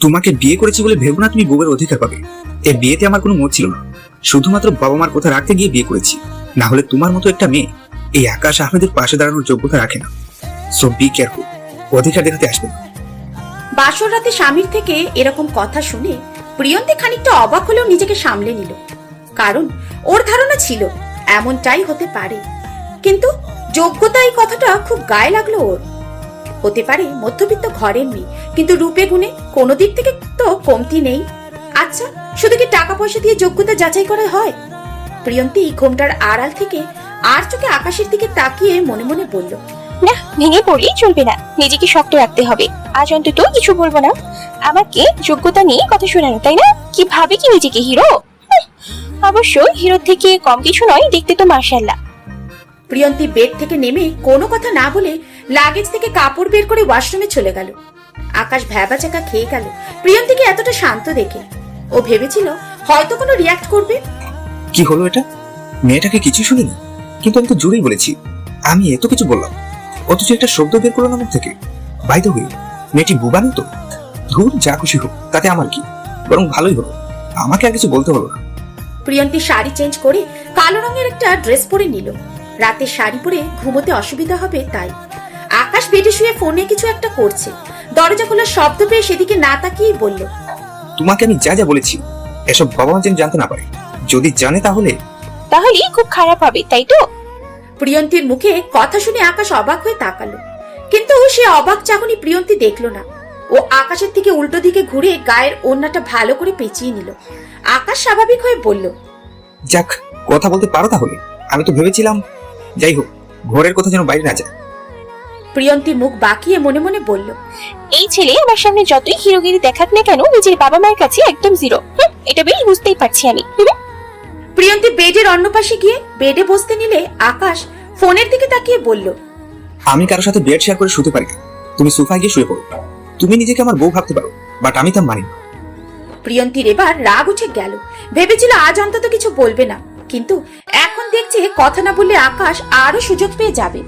তোমাকে বিয়ে করেছি বলে ভেবো না তুমি বউয়ের অধিকার পাবে। এই বিয়েতে আমার কোনো মত ছিল না, শুধুমাত্র বাবা মার কথা রাখতে গিয়ে বিয়ে করেছি। না হলে তোমার মতো একটা মেয়ে এই আকাশ আহমেদের পাশে দাঁড়ানোর যোগ্যতা রাখে না। সো বি কেয়ারফুল, অধিকার দেখাতে আসবে না। বাসর রাতে স্বামীর থেকে এরকম কথা শুনে প্রিয়ন্তী খানিকটা অবাক হলেও নিজেকে সামলে নিল, কারণ ওর ধারণা ছিল এমনটাই হতে পারে। কিন্তু যোগ্যতা এই কথাটা খুব গায়ে লাগলো ওর। হতে পারে মধ্যবিত্ত ঘরের মেয়ে, কিন্তু রূপে গুণে কোনো দিক থেকে তো কমতি নেই। আচ্ছা, শুধু কি টাকা পয়সা দিয়ে যোগ্যতা যাচাই করা হয়? প্রিয়ন্তী ঘোমটার আড়াল থেকে আর চোখে আকাশের দিকে তাকিয়ে মনে মনে বলল, না, ভেঙে পড়লেই চলবে না, নিজেকে শক্ত রাখতে হবে। আজ অন্তত কিছু বলবো না। আমাকে যোগ্যতা নিয়ে কথা শোনানো, তাই না? কি ভাবে কি নিজেকে হিরো? অবশ্য হিরো থেকে কম কিছু নয়, দেখতে তো মাশাআল্লাহ। প্রিয়ন্তী বেড থেকে নেমে কোনো কথা না বলে লাগেজ থেকে কাপড় বের করে ওয়াশরুমে চলে গেল। আকাশ ভ্যাবাচাকা খেয়ে গেল প্রিয়ন্তীকে এতটা শান্ত দেখে। ও ভেবেছিল হয়তো কোনো রিয়াক্ট করবে। কি হলো এটা? মেয়েটাকে কিছু শুনিনি, কিন্তু আমি তো জোরেই বলেছি। আমি এত কিছু বললাম, অথচ একটা শব্দ বের করলো না মুখ থেকে। বাই দ্য ওয়ে, মেয়েটি বুবা না তো? ধুর, যা খুশি হোক, তাতে আমার কি, বরং ভালোই হলো, আমাকে আর কিছু বলতে হলো না। প্রিয়ন্তী শাড়ি চেঞ্জ করে কালো রঙের একটা ড্রেস পরে নিল। রাতে শাড়ি পরে ঘুমোতে অসুবিধা হবে তাই। আকাশ বেডে শুয়ে ফোনে কিছু একটা করছে। দরজা খোলার শব্দ পেয়ে সেদিকে না তাকিয়েই বলল, তোমাকে আমি যা যা বলেছি এসব বাবা মা যেন জানতে না পারে। যদি জানে তাহলে খুব খারাপ হবে, তাই তো? প্রিয়ন্তীর মুখে কথা শুনে আকাশ অবাক হয়ে তাকালো, কিন্তু সে অবাক চাহনি প্রিয়ন্তী দেখলো না। ও আকাশের থেকে উল্টো দিকে ঘুরে গায়ের ওড়নাটা ভালো করে পেঁচিয়ে নিল। আকাশ স্বাভাবিক হয়ে বলল, যাক, কথা বলতে পারো তাহলে? আমি তো ভেবেছিলাম, যাই হোক, ঘরের কথা যেন বাইরে না যায়। প্রিয়ন্তী মুখ বাঁকিয়ে মনে মনে বলল, এই ছেলে আমার সামনে যতই হিরোগিরি দেখাক না কেন, নিজের বাবা মায়ের কাছে একদম জিরো। এটা বেশ বুঝতেই পারছি আমি। প্রিয়ন্তী বেডের অন্য পাশে গিয়ে বেডে বসতে নিলে আকাশ ফোনের দিকে তাকিয়ে বলল, আমি কারোর সাথে বেড শেয়ার করে শুতে পারি না। তুমি সোফায় গিয়ে শুয়ে পড়ো। তুমি নিজেকে আমার বউ ভাবতে পারো, বাট আমি তা মানি না। প্রিয়ন্তীর এবার রাগ উঠে গেল। ভেবেছিল আজ অন্তত কিছু বলবে না, কিন্তু এখন দেখছে কথা না বললে আকাশ আরো সুযোগ পেয়ে যাবে।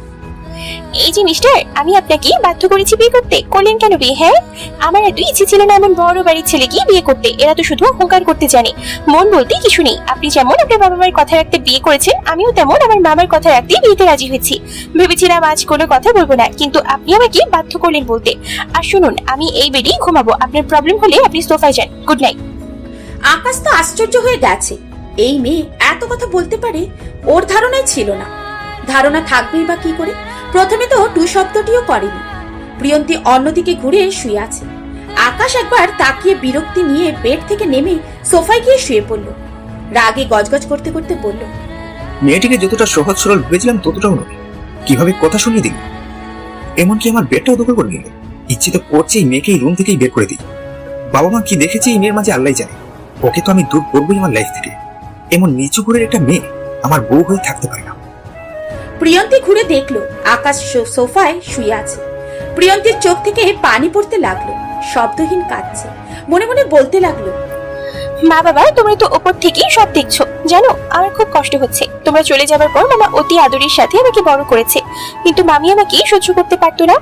এই যে মিস্টার, আমি আপনাকে বাধ্য করেছি বিয়ে করতে। করলেন কেন বিয়ে? হ্যাঁ, আমার এত ইচ্ছে ছিল না এমন বড় বাড়ির ছেলেকে বিয়ে করতে। এরা তো শুধু অহংকার করতে জানে, মন বলতে কিছু নেই। আপনি যেমন আপনার বাবা মায়ের কথা রাখতে বিয়ে করেছেন, আমিও তেমন আমার মামার কথা রাখতে বিয়েতে রাজি হয়েছি। ভেবেছিলাম আজ কোনো কথা বলবো না, কিন্তু আপনি আমাকে বাধ্য করলেন বলতে। আর শুনুন, আমি এই বেডেই ঘুমাবো। আপনার প্রবলেম হলে আপনি সোফায় যান। Good night. আকাশ তো আশ্চর্য হয়ে গেছে, এই মেয়ে এত কথা বলতে পারে ওর ধারণাই ছিল না। ধারণা থাকবেই বা কি করে? প্রথমে তো টু শব্দটিও করেনি। প্রিয়ন্তী অন্যদিকে ঘুরে শুয়ে আছে। আকাশ একবার তাকিয়ে বিরক্তি নিয়ে বেড থেকে নেমে সোফায় গিয়ে শুয়ে পড়ল। রাগে গজগজ করতে করতে বলল, মেয়েটিকে যতটা সহজ সরল ভেবেছিলাম ততটাও নয়। কিভাবে কথা শুনিয়ে দিল, এমনকি আমার বেডটাও দখল করে নিল। ইচ্ছে তো করছে এই মেয়েকে এই রুম থেকেই বের করে দিই। বাবা মা কি দেখেছে এই মেয়ের মাঝে আল্লাহ জানে। ওকে তো আমি দূর করবোই আমার লাইফ থেকে। এমন নিচু ঘরের একটা মেয়ে আমার বউ হয়ে থাকতে পারে না। প্রিয়ন্তী ঘুরে দেখলো আকাশ সোফায় শুয়ে আছে। প্রিয়ন্তীর চোখ থেকে পানি পড়তে লাগলো, শব্দহীন কাঁদছে। মনে মনে বলতে লাগলো, মা বাবা, তোমরা তো ওপর থেকেই সব দেখছো। জানো, আমার খুব কষ্ট হচ্ছে। তোমরা চলে যাবার পর মামা অতি আদরের সাথে আমাকে বড় করেছে, কিন্তু মামি আমাকে সহ্য করতে পারতো না।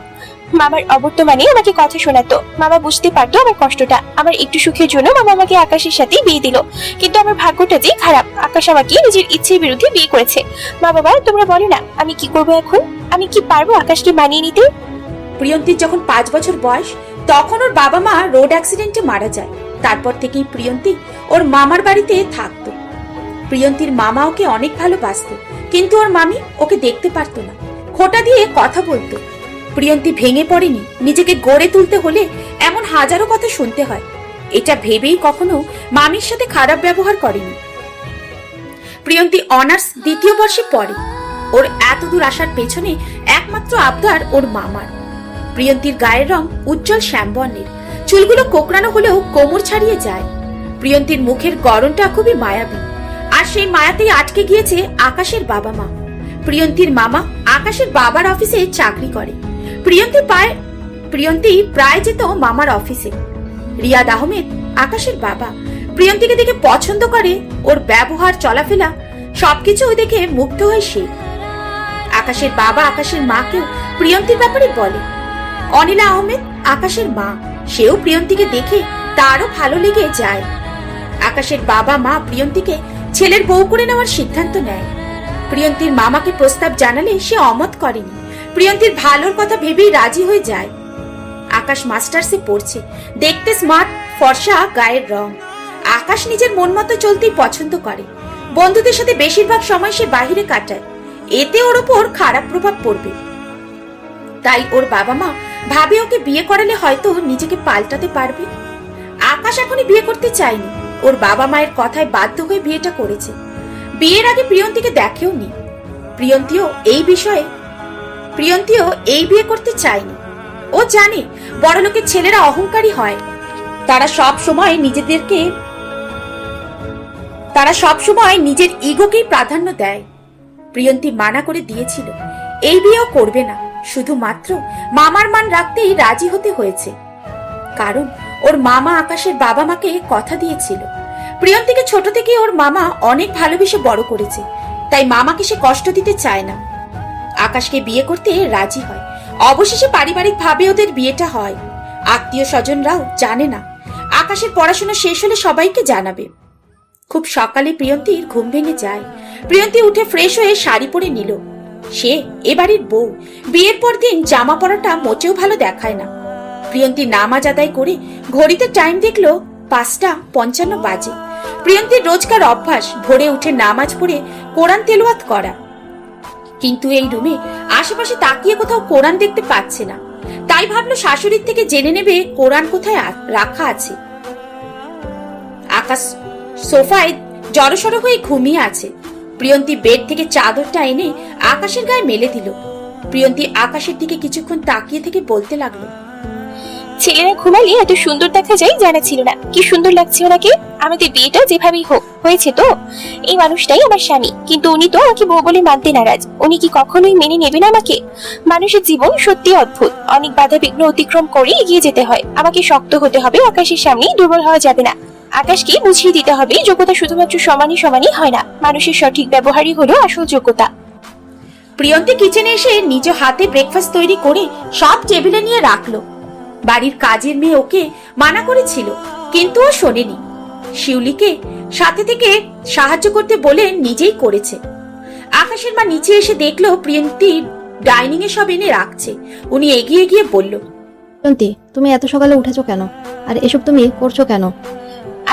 মামার অবর্তমানে আমাকে কথা শোনাতো। মামা বুঝতে পারতো আমার কষ্টটা। আমার একটু সুখের জন্য মামা আমাকে আকাশের সাথে বিয়ে দিল, কিন্তু আমার ভাগ্যটা যে খারাপ। আকাশ আমাকে নিজের ইচ্ছের বিরুদ্ধে বিয়ে করেছে। মা বাবা, তোমরা বলো না, আমি কি করবো এখন? আমি কি পারবো আকাশকে মানিয়ে নিতে? প্রিয়ন্তীর যখন 5 বছর বয়স, তখন ওর বাবা মা রোড অ্যাক্সিডেন্টে মারা যায়। তারপর থেকেই প্রিয়ন্তী ওর মামার বাড়িতে থাকতো। প্রিয়ন্তীর মামা ওকে অনেক ভালোবাসতো, কিন্তু ওর মামি ওকে দেখতে পারতো না, খোঁটা দিয়ে কথা বলতো। প্রিয়ন্তী ভেঙে পড়েনি। নিজেকে গড়ে তুলতে হলে এমন হাজারো কথা শুনতে হয়, এটা ভেবেই কখনো মামির সাথে খারাপ ব্যবহার করেনি। প্রিয়ন্তী অনার্স 2য় বর্ষে পড়ে। ওর এত দূর আসার পেছনে একমাত্র আবদার ওর মামার। প্রিয়ন্তীর গায়ের রং উজ্জ্বল শ্যামবর্ণের, চুলগুলো কোকড়ানো হলেও কোমর ছাড়িয়ে যায়। প্রিয়ন্তীর মুখের গড়নটা খুবই মায়াবী, আর সেই মায়াতেই আটকে গিয়েছে আকাশের বাবা মা। প্রিয়ন্তীর মামা আকাশের বাবার অফিসে চাকরি করে। প্রিয়ন্তী প্রায় যেত মামার অফিসে। রিয়াদ আহমেদ আকাশের বাবা প্রিয়ন্তীকে দেখে পছন্দ করে। ওর ব্যবহার, চলাফেরা সবকিছু দেখে মুগ্ধ হয় সে। আকাশের বাবা আকাশের মাকেও প্রিয়ন্তীর ব্যাপারে বলে। অনিলা আহমেদ আকাশের মা, সেও প্রিয়ন্তীকে দেখে তারও ভালো লেগে যায়। আকাশের বাবা মা প্রিয়ন্তীকে ছেলের বউ করে নেওয়ার সিদ্ধান্ত নেয়। প্রিয়ন্তীর মামাকে প্রস্তাব জানালে সে অমত করেনি, প্রিয়ন্তীর ভালোর কথা ভেবেই রাজি হয়ে যায়। আকাশ মাস্টার্সে পড়ছে, দেখতে স্মার্ট, ফর্সা গায়ের রং। আকাশ নিজের মন মতো চলতেই পছন্দ করে। বন্ধুদের সাথে বেশিরভাগ সময় সে বাইরে কাটায়, এতে ওর ওপর খারাপ প্রভাব পড়বে। তাই ওর বাবা মা ভাবে ওকে বিয়ে করালে হয়তো নিজেকে পাল্টাতে পারবে। আকাশ এখনই বিয়ে করতে চায়নি, ওর বাবা মায়ের কথায় বাধ্য হয়ে বিয়েটা করেছে। বিয়ের আগে প্রিয়ন্তীকে দেখেও নি। প্রিয়ন্তীও এই বিয়ে করতে চায়নি। ও জানে বড়লোকের ছেলেরা অহংকারী হয়, তারা সব সময় নিজের ইগোকেই প্রাধান্য দেয়। প্রিয়ন্তী মানা করে দিয়েছিল এই বিয়েও করবে না, শুধুমাত্র মামার মান রাখতেই রাজি হতে হয়েছে। কারণ ওর মামা আকাশের বাবা মাকে কথা দিয়েছিল। প্রিয়ন্তীকে ছোট থেকে ওর মামা অনেক ভালোবেসে বড় করেছে, তাই মামাকে সে কষ্ট দিতে চায় না। আকাশকে বিয়ে করতে রাজি হয়। অবশেষে পারিবারিক ভাবে ওদের বিয়েটা হয়। আত্মীয় স্বজনরাও জানে না। আকাশের পড়াশোনা শেষ হলে সবাইকে জানাবে। খুব সকালে প্রিয়ন্তীর ঘুম ভেঙে যায়। প্রিয়ন্তী উঠে ফ্রেশ হয়ে শাড়ি পরে নিল। সে এবাড়ির বউ, বিয়ের পর দিন জামা পরাটা মোটেও ভালো দেখায় না। প্রিয়ন্তী নামাজ আদায় করে ঘড়িতে টাইম দেখলো 5:55 বাজে। প্রিয়ন্তীর রোজকার অভ্যাস ভোরে উঠে নামাজ পড়ে কোরআন তেলাওয়াত করা, কিন্তু এই রুমে আশেপাশে তাকিয়ে কোথাও কোরআন দেখতে পাচ্ছে না। তাই ভাবলো শাশুড়ির থেকে জেনে নেবে কোরআন কোথায় রাখা আছে। আকাশ সোফায় জড়সড় হয়ে ঘুমিয়ে আছে। প্রিয়ন্তী বেড থেকে চাদরটা এনে আকাশের গায়ে মেলে দিল। প্রিয়ন্তী আকাশের দিকে কিছুক্ষণ তাকিয়ে থেকে বলতে লাগলো, ছেলেরা ঘুমালে এত সুন্দর দেখা যায় জানা ছিল না। কি সুন্দর লাগছে ওনাকে। আমাদের বিয়েটা যেভাবেই হোক হয়েছে তো, এই মানুষটাই আমার স্বামী, কিন্তু উনি তো আমাকে বউ বলে মানতে নারাজ। উনি কি কখনোই মেনে নেবেন আমাকে? মানুষের জীবন সত্যি অদ্ভুত, অনেক বাধা বিঘ্ন অতিক্রম করে এগিয়ে যেতে হয়। আমাকে শক্ত হতে হবে, আকাশের সামনে দুর্বল হওয়া যাবে না। আকাশকে বুঝিয়ে দিতে হবে যোগ্যতা শুধুমাত্র সমানই হয় না, মানুষের সঠিক ব্যবহারই হলো আসল যোগ্যতা। প্রিয়ন্তী কিচেনে এসে নিজ হাতে ব্রেকফাস্ট তৈরি করে সব টেবিলে নিয়ে রাখলো। বাড়ির কাজের মেয়ে ওকে মানা করেছিল, কিন্তু ও শোনেনি। শিউলিকে সাথে থেকে সাহায্য করতে বলে নিজেই করেছে। আকাশের মা নিচে এসে দেখলো প্রিয়ন্তী ডাইনিং এ সব এনে রাখছে। উনি এগিয়ে গিয়ে বলল, প্রিয়ন্তী, তুমি এত সকালে উঠেছো কেন? আর এসব তুমি করছো কেন?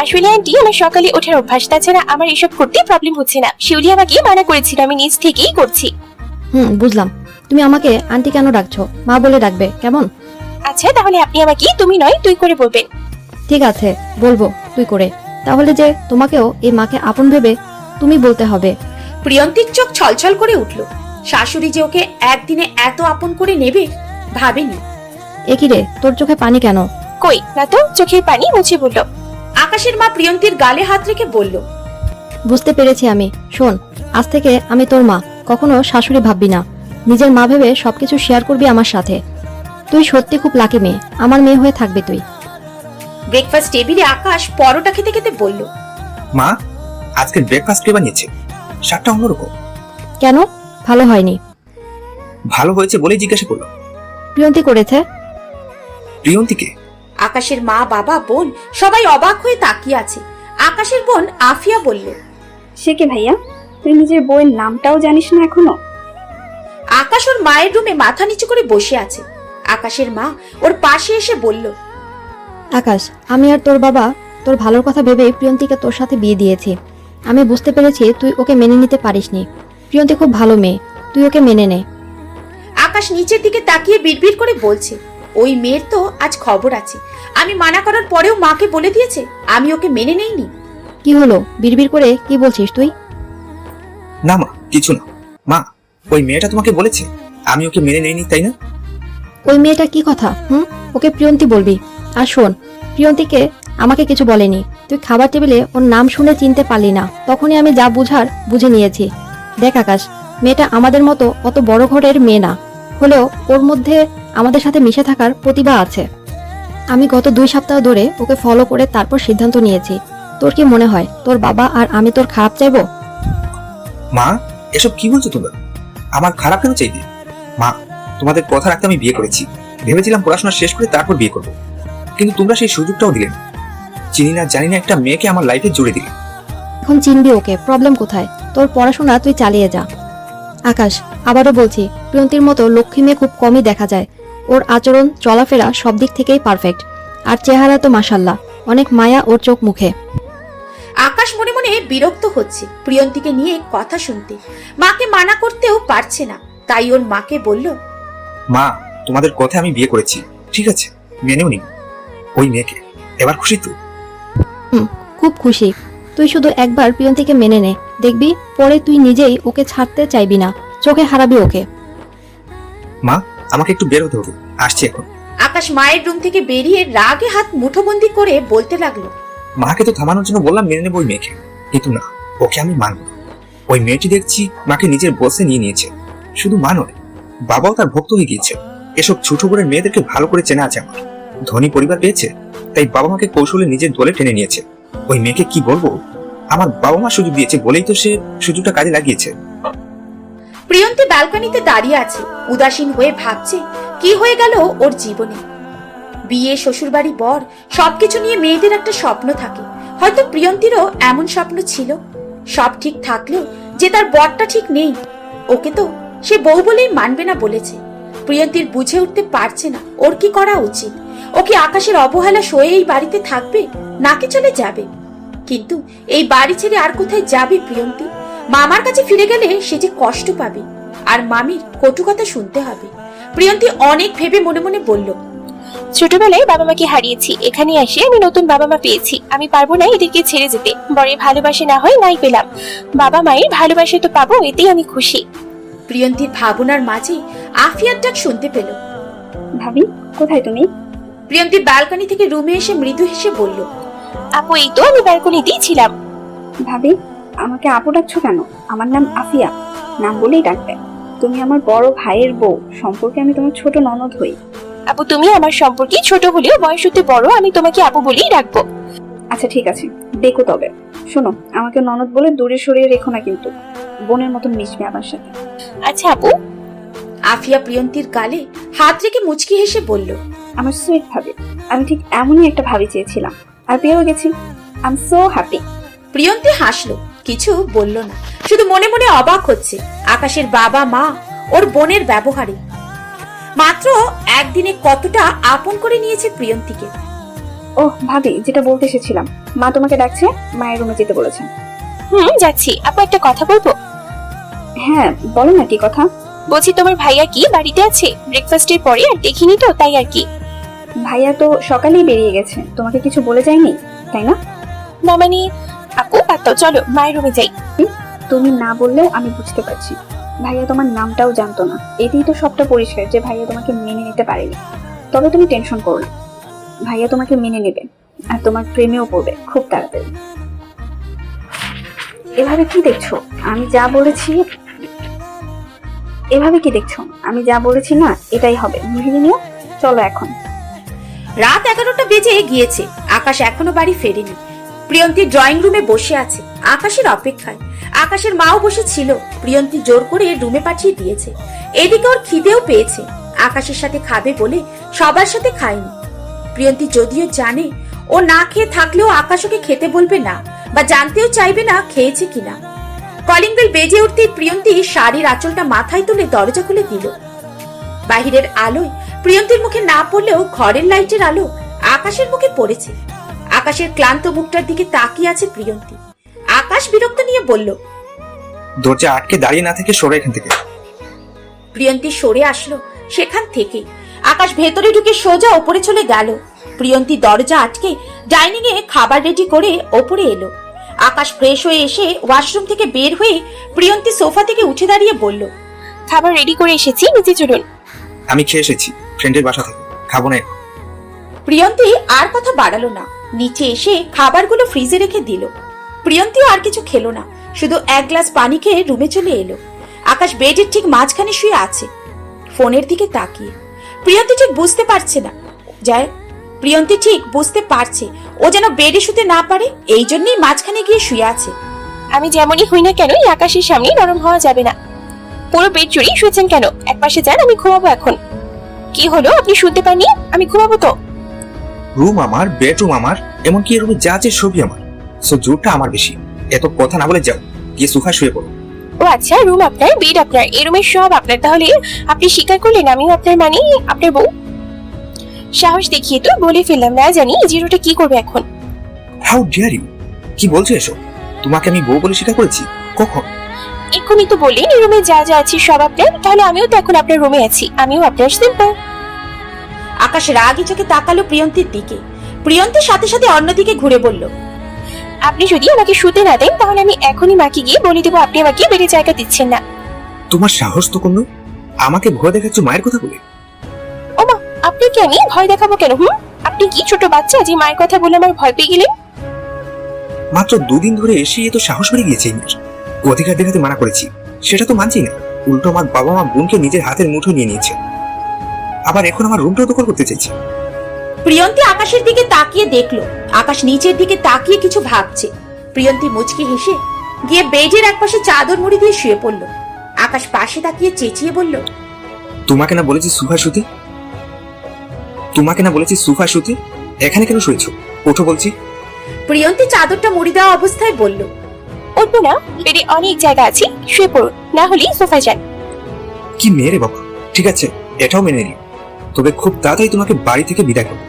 আসলে আন্টি, আমার সকালে ওঠার অভ্যাস, তাছাড়া আমার এসব করতে প্রবলেম হচ্ছে না। শিউলি আমাকে মানা করেছিল, আমি নিজ থেকেই করছি। বুঝলাম। তুমি আমাকে আন্টি কেন ডাকছো? মা বলে ডাকবে কেমন? আচ্ছা, তাহলে আপনি আমাকে তুমি নয় তুই করে বলবেন। ঠিক আছে, বলবো তুই করে। তাহলে যে তোমাকেও এই মাকে আপন ভেবে তুমি বলতে হবে। প্রিয়ন্তীর চোখ ছলছল করে উঠল। শাশুড়ি যে ওকে একদিনে এত আপন করে নেবে ভাবেনি। একই রে, তোর চোখে পানি কেন? কই না তো, চোখের পানি মুছে বলল। আকাশের মা প্রিয়ন্তীর গালে হাত রেখে বলল, বুঝতে পেরেছি আমি। শোন, আজ থেকে আমি তোর মা, কখনো শাশুড়ি ভাববি না। নিজের মা ভেবে সবকিছু শেয়ার করবি আমার সাথে। তুই সত্যি খুব লাকি মেয়ে, আমার মেয়ে হয়ে থাকবি তুই। ব্রেকফাস্ট টেবিলে আকাশ পরোটা খেতে খেতে বলল, মা, আজকে ব্রেকফাস্ট কে বানিয়েছে? স্বাদটা অন্যরকম। কেন? ভালো হয়নি? ভালো হয়েছে বলেই জিজ্ঞাসা করলো। প্রিয়ন্তী করেছে। প্রিয়ন্তীকে? আকাশের মা, বাবা, বোন সবাই অবাক হয়ে তাকিয়ে আছে। আকাশের বোন আফিয়া বলল, সে কে ভাইয়া? তুই নিজের বউয়ের নামটাও জানিস না এখনো? আকাশ ওর মায়ের রুমে মাথা নিচু করে বসে আছে। আকাশের মা ওর পাশে এসে বলল, আকাশ, আমি আর তোর বাবা তোর ভালোর কথা ভেবে প্রিয়ন্তীকে তোর সাথে বিয়ে দিয়েছি। আমি বুঝতে পেরেছি তুই ওকে মেনে নিতে পারিসনি। প্রিয়ন্তী খুব ভালো মেয়ে, তুই ওকে মেনে নে। আকাশ নিচের দিকে তাকিয়ে বিড়বিড় করে বলছে, ওই মেয়ের তো আজ খবর আছে। আমি মানা করার পরেও মাকে বলে দিয়েছে আমি ওকে মেনে নেইনি। কি হলো? বিড়বিড় করে কি বলছিস তুই? না মা, কিছু না। মা, ওই মেয়েটা তোমাকে বলেছে আমি ওকে মেনে নেইনি, তাই না? ওই মেয়েটা কি কথা? ওকে প্রিয়ন্তী বলবি। আর শোন, প্রিয়ন্তীকে আমাকে কিছু বলেনি। তুই খাবার টেবিলে ওর নাম শুনে চিনতে পারলি না, তখনই আমি যা বুঝার বুঝে নিয়েছি। দেখ আকাশ, মেয়েটা আমাদের মতো অত বড় ঘরের মেয়ে না হলেও ওর মধ্যে আমাদের সাথে মিশে থাকার প্রতিভা আছে। আমি গত 2 সপ্তাহ ধরে ওকে ফলো করে তারপর সিদ্ধান্ত নিয়েছি। তোর কি মনে হয় তোর বাবা আর আমি তোর খারাপ চাইবো? মা, এসব কি বলছো তোমরা? আমার খারাপ কেন চাইবে? মা, তোমাদের কথা রাখতে আমি বিয়ে করেছি। ভেবেছিলাম পড়াশোনা শেষ করে তারপর বিয়ে করবো, কিন্তু তোমরা সেই সুযোগটাও দিলে না। চিনি না জানি না একটা মেয়েকে আমার লাইফে জুড়ে দিলি। এখন চিনবি ওকে, প্রবলেম কোথায়? তোর পড়াশোনা তুই চালিয়ে যা। আকাশ, আবারও বলছি, প্রিয়ন্তীর মতো লক্ষ্মী মেয়ে খুব কমই দেখা যায়। ওর আচরণ চলাফেরা সব দিক থেকেই পারফেক্ট, আর চেহারা তো মাশাল্লাহ, অনেক মায়া ওর চোখ মুখে। আকাশ মনে মনে বিরক্ত হচ্ছে প্রিয়ন্তীকে নিয়ে কথা শুনতে। মাকে মানা করতেও পারছে না, তাই ওর মাকে বলল, মা, তোমাদের কথা আমি বিয়ে করেছি, ঠিক আছে, মেনেও নিন ওই মেয়েকে। এবার খুশি তো? খুব খুশি। তুই শুধু একবার প্রিয়ন্তীকে মেনে নে, দেখবি পরে তুই নিজেই ওকে ছাড়তে চাইবি না, চোখে হারাবি ওকে। মা, আমাকে একটু বের হতে হবে, আসছি এখন। আকাশ মায়ের রুম থেকে বেরিয়ে রাগে হাত মুঠোবন্দি করে বলতে লাগলো, মাকে তো থামানোর জন্য বললাম মেনে নেবো ওই মেয়েকে, কিন্তু না, ওকে আমি মানব না। ওই মেয়েটি দেখছি মাকে নিজের বসে নিয়ে নিয়েছে। শুধু মা নয়, বাবাও তার ভক্ত হয়ে গিয়েছে। এসব ছোট বড়ের মেয়েদেরকে ভালো করে চেনা আছে আমার। ধনী পরিবার পেয়েছে, তাই বাবা মাকে কৌশলে নিজের দলে টেনে নিয়েছে। ওই মেয়েকে কি বলবো, আমার বাবা মা সুযোগ দিয়েছে বলেই তো সে সুযোগটা কাজে লাগিয়েছে। প্রিয়ন্তী ব্যালকনিতে দাঁড়িয়ে আছে, উদাসীন হয়ে ভাবছে কি হয়ে গেল ওর জীবনে। বিয়ে, শ্বশুরবাড়ি, বর, সবকিছু নিয়ে মেয়েদের একটা স্বপ্ন থাকে। হয়তো প্রিয়ন্তীরও এমন স্বপ্ন ছিল। সব ঠিক থাকলেও যে তার বরটা ঠিক নেই, ওকে তো সে বউ বলেই মানবে না বলেছে। প্রিয়ন্তীর বুঝে উঠতে পারছে না ওর কি করা উচিত। ও কি আকাশের অবহেলা সয়ে এই বাড়িতে থাকবে, নাকি চলে যাবে? কিন্তু এই বাড়ি ছেড়ে আর কোথায় যাবে প্রিয়ন্তী? মামার কাছে ফিরে গেলে সে যে কষ্ট পাবে, আর মামির কটু কথা শুনতে হবে। প্রিয়ন্তী অনেক ভেবে মনে মনে বলল, ছোটবেলায় বাবা মাকে হারিয়েছি, এখানে এসে আমি নতুন বাবা মা পেয়েছি। আমি পারবো না এদেরকে ছেড়ে যেতে। বরের ভালোবাসা না হয় নাই পেলাম, বাবা মায়ের ভালোবাসা তো পাবো, এতেই আমি খুশি। প্রিয়ন্তীর ভাবনার মাঝে আফিয়ার ডাক শুনতে পেল। ভাবি, কোথায় তুমি? প্রিয়ন্তী ব্যালকনি থেকে রুমে এসে মৃদু হেসে বলল, আপু, এই তো আমি ব্যালকনিতেই ছিলাম। ভাবি, আমাকে আপু ডাকছো কেন? আমার নাম আফিয়া, নাম বলেই ডাকবে। তুমি আমার বড় ভাইয়ের বউ, সম্পর্কে আমি তোমার ছোট ননদ হই। আপু, তুমি আমার সম্পর্কে ছোট হলেও বয়স হতে বড়, আমি তোমাকে আপু বলেই ডাকবো। আচ্ছা ঠিক আছে, দেখো তবে। শোনো, আমাকে ননদ বলে দূরে সরিয়ে রেখো না কিন্তু, বোনের মতন মিশবে আমার সাথে। আচ্ছা আপু। আফিয়া প্রিয়ন্তীর গালে হাত রেখে মুচকি হেসে বলল, আমার সুইট ভাবি, আমি ঠিক এমনই একটা ভাবি চেয়েছিলাম, আর পেয়েও গেছি। I am so happy. Priyanti হাসলো, কিছু বলল না, শুধু মনে মনে অবাক হচ্ছে আকাশের বাবা মা ওর বোনের ব্যবহারে। মাত্র একদিনে কতটা আপন করে নিয়েছে প্রিয়ন্তীকে। ওহ ভাবি, যেটা বলতে এসেছিলাম, মা তোমাকে ডাকছে, মায়ের রুমে যেতে বলেছেন। যাচ্ছি। আপু, একটা কথা বলবো? হ্যাঁ বলো না, কি কথা? বলছি, তোমার ভাইয়া কি বাড়িতে আছে? ব্রেকফাস্টের পরে আর দেখিনি তো, তাই আর কি। ভাইয়া তো সকালেই বেরিয়ে গেছে, তোমাকে কিছু বলে যায়নি তাই না? না মানে, আপু বাদ দাও, চলো মায়ের রুমে যাই। তুমি না বললেও আমি বুঝতে পারছি। ভাইয়া তোমার নামটাও জানতো না, এতেই তো সবটা পরিষ্কার যে ভাইয়া তোমাকে মেনে নিতে পারেনি। তবে তুমি টেনশন করো না, ভাইয়া তোমাকে মেনে নেবে, আর তোমার প্রেমেও পড়বে খুব তাড়াতাড়ি। এভাবে কি দেখছো? আমি যা বলেছি না, এটাই হবে। বুঝে নিও, চলো এখন। রাত 11টা বেজে গিয়েছে, আকাশ এখনো বাড়ি ফেরেনি। প্রিয়ন্তী ড্রয়িং রুমে বসে আছে আকাশের অপেক্ষায়। আকাশের মাও বসেছিল, প্রিয়ন্তী জোর করে রুমে পাঠিয়ে দিয়েছে। এদিকে ওর খিদেও পেয়েছে, আকাশের সাথে খাবে বলে সবার সাথে খায়নি। প্রিয়ন্তী যদিও জানে ও না খেয়ে থাকলেও আকাশ ওকে খেতে বলবে না, বা জানতেও চাইবে না খেয়েছে কিনা। কলিং বেল বেজে উঠতেই প্রিয়ন্তী শাড়ির আঁচলটা মাথায় তুলে দরজা খুলে দিল। বাহিরের আলোয় প্রিয়ন্তীর মুখে না পড়লেও ঘরের লাইটের আলো আকাশের মুখে পড়েছে। আকাশের ক্লান্ত মুখটার দিকে তাকিয়ে আছে প্রিয়ন্তী। আকাশ বিরক্ত নিয়ে বলল, দরজা আটকে দাঁড়িয়ে না থেকে সরে এখান থেকে। প্রিয়ন্তী সরে আসলো সেখান থেকে। আকাশ ভেতরে ঢুকে সোজা ওপরে চলে গেল। প্রিয়ন্তী দরজা আটকে ডাইনিং এ খাবার রেডি করে ওপরে এলো। আকাশ ফ্রেশ হয়ে এসে ওয়াশরুম থেকে বের হয়ে প্রিয়ন্তী সোফা থেকে উঠে দাঁড়িয়ে বলল, খাবার রেডি করে এসেছি, নিচে চলুন। আমি খেয়ে এসেছি ফ্রেন্ডের বাসা থেকে, খাবো না এখন। প্রিয়ন্তী আর কথা বাড়ালো না, নিচে এসে খাবারগুলো ফ্রিজে রেখে দিল। প্রিয়ন্তীও আর কিছু খেলো না, শুধু এক গ্লাস পানি খেয়ে রুমে চলে এলো। আকাশ বেডের ঠিক মাঝখানে শুয়ে আছে, ফোনের দিকে তাকিয়ে। প্রিয়ন্তী ঠিক বুঝতে পারছে ও যেন বেডে শুতে না পারে, এই জন্যই মাঝখানে গিয়ে শুয়ে আছে। আমি যেমনই হই না কেন, এই আকাশের সামনে নরম হওয়া যাবে না। পুরো বেড জুড়েই শুয়েছেন কেন? একপাশে যান, আমি ঘুমাবো এখন। কি হলো, আপনি শুনতে পাননি? আমি ঘুমাবো তো। রুম আমার, বেডরুম আমার, এমনকি এই রুমে যা আছে সবই আমার। সো জোরটা আমার বেশি। এত কথা না বলে যাও, গিয়ে সোফায় শুয়ে পড়ো। ও আচ্ছা, রুম আপনার, বেড আপনার, এই রুমের সব আপনার। তাহলে আপনি স্বীকার করলেন আমিও আপনার, মানে আপনার বউ? সাহস দেখিয়ে তো বলে ফেললাম, না জানি জিরোটা কি করবে এখন। How dare you! কি বলছো এসব? তোমাকে আমি বউ বলে স্বীকার করেছি? কখন? এক্ষুনি তো বললেন এই রুমে যা যা আছে সব আপনার, তাহলে আমিও তো এখন আপনার রুমে আছি, আমিও আপনার। সিম্পল। আকাশ রাগী চোখে তাকালো প্রিয়ন্তীর দিকে। প্রিয়ন্তী সাথে সাথে অন্যদিকে ঘুরে বলল, আপনি যদি আমাকে শুতে না দেন তাহলে আমি এখনই মাকে গিয়ে বলে দেবো আপনি আমাকে বেডে জায়গা দিচ্ছেন না। তোমার সাহস তো কম নয়, আমাকে ভয় দেখাচ্ছ মায়ের কথা বলে। ওমা, আপনাকে আমি ভয় দেখাবো কেন? আপনি কি ছোট বাচ্চা যে মায়ের কথা বলে আমার ভয় পেয়ে গেলেন? মাত্র 2 দিন ধরে এসে এত সাহস বেড়ে গিয়েছে এই মেয়ের। অধিকার দেখাতে মানা করেছি, সেটা তো মানছি না। উল্টো আমার বাবা মা বোনকে নিজের হাতের মুঠো নিয়ে নিয়েছে, আবার এখন আমার রুমটাও দখল করতে চাইছে। প্রিয়ন্তী আকাশের দিকে তাকিয়ে দেখলো আকাশ নিচের দিকে তাকিয়ে কিছু ভাবছে। প্রিয়ন্তী মুচকি হেসে গিয়ে বেডের একপাশে চাদর মুড়ি দিয়ে শুয়ে পড়ল। আকাশ পাশে তাকিয়ে চেঁচিয়ে বলল, তোমাকে না বলেছি সোফায় শুতে? তোমাকে না বলেছি সোফায় শুতে? এখানে কেন শুয়েছো? ওঠো বলছি। প্রিয়ন্তী চাদরটা মুড়ি দেওয়া অবস্থায় বলল, উঠবো না, বেডে অনেক জায়গা আছে, শুয়ে পড়ুন, না হলে সোফায় যান। কি মেয়ে রে বাবা! ঠিক আছে, এটাও মেনে নিই, তবে খুব তাড়াতাড়ি তোমাকে বাড়ি থেকে বিদায় করবো।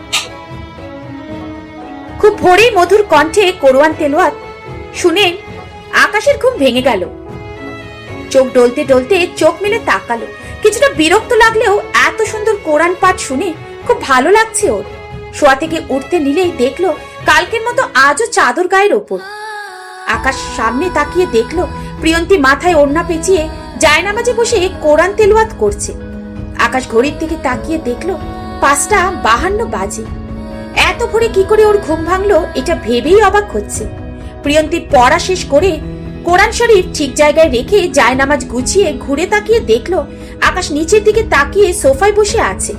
খুব ভোরেই মধুর কণ্ঠে কোরআন তেলাওয়াত শুনে আকাশের ঘুম ভেঙে গেল। চোখ ডলতে ডলতে চোখ মেলে তাকালো। কিছুটা বিরক্ত লাগলেও এত সুন্দর কোরআন পাঠ শুনে খুব ভালো লাগছে ওর। শোয়া থেকে উঠতে নিলেই দেখলো কালকের মতো আজও চাদর গায়ের ওপর। আকাশ সামনে তাকিয়ে দেখলো প্রিয়ন্তী মাথায় ওড়না পেঁচিয়ে জায়নামাজে বসে কোরআন তেলাওয়াত করছে। আকাশ ঘড়ির দিকে তাকিয়ে দেখলো 5:52 বাজে। এত ভোরে কি করে ওর ঘুম ভাঙলো এটা ভেবেই অবাক হচ্ছে। প্রিয়ন্তী পড়া শেষ করে কোরআন শরীফ ঠিক জায়গায় রেখে জায়নামাজ গুছিয়ে ঘুরে তাকিয়ে দেখলো আকাশ নিচের দিকে তাকিয়ে সোফায় বসে আছে।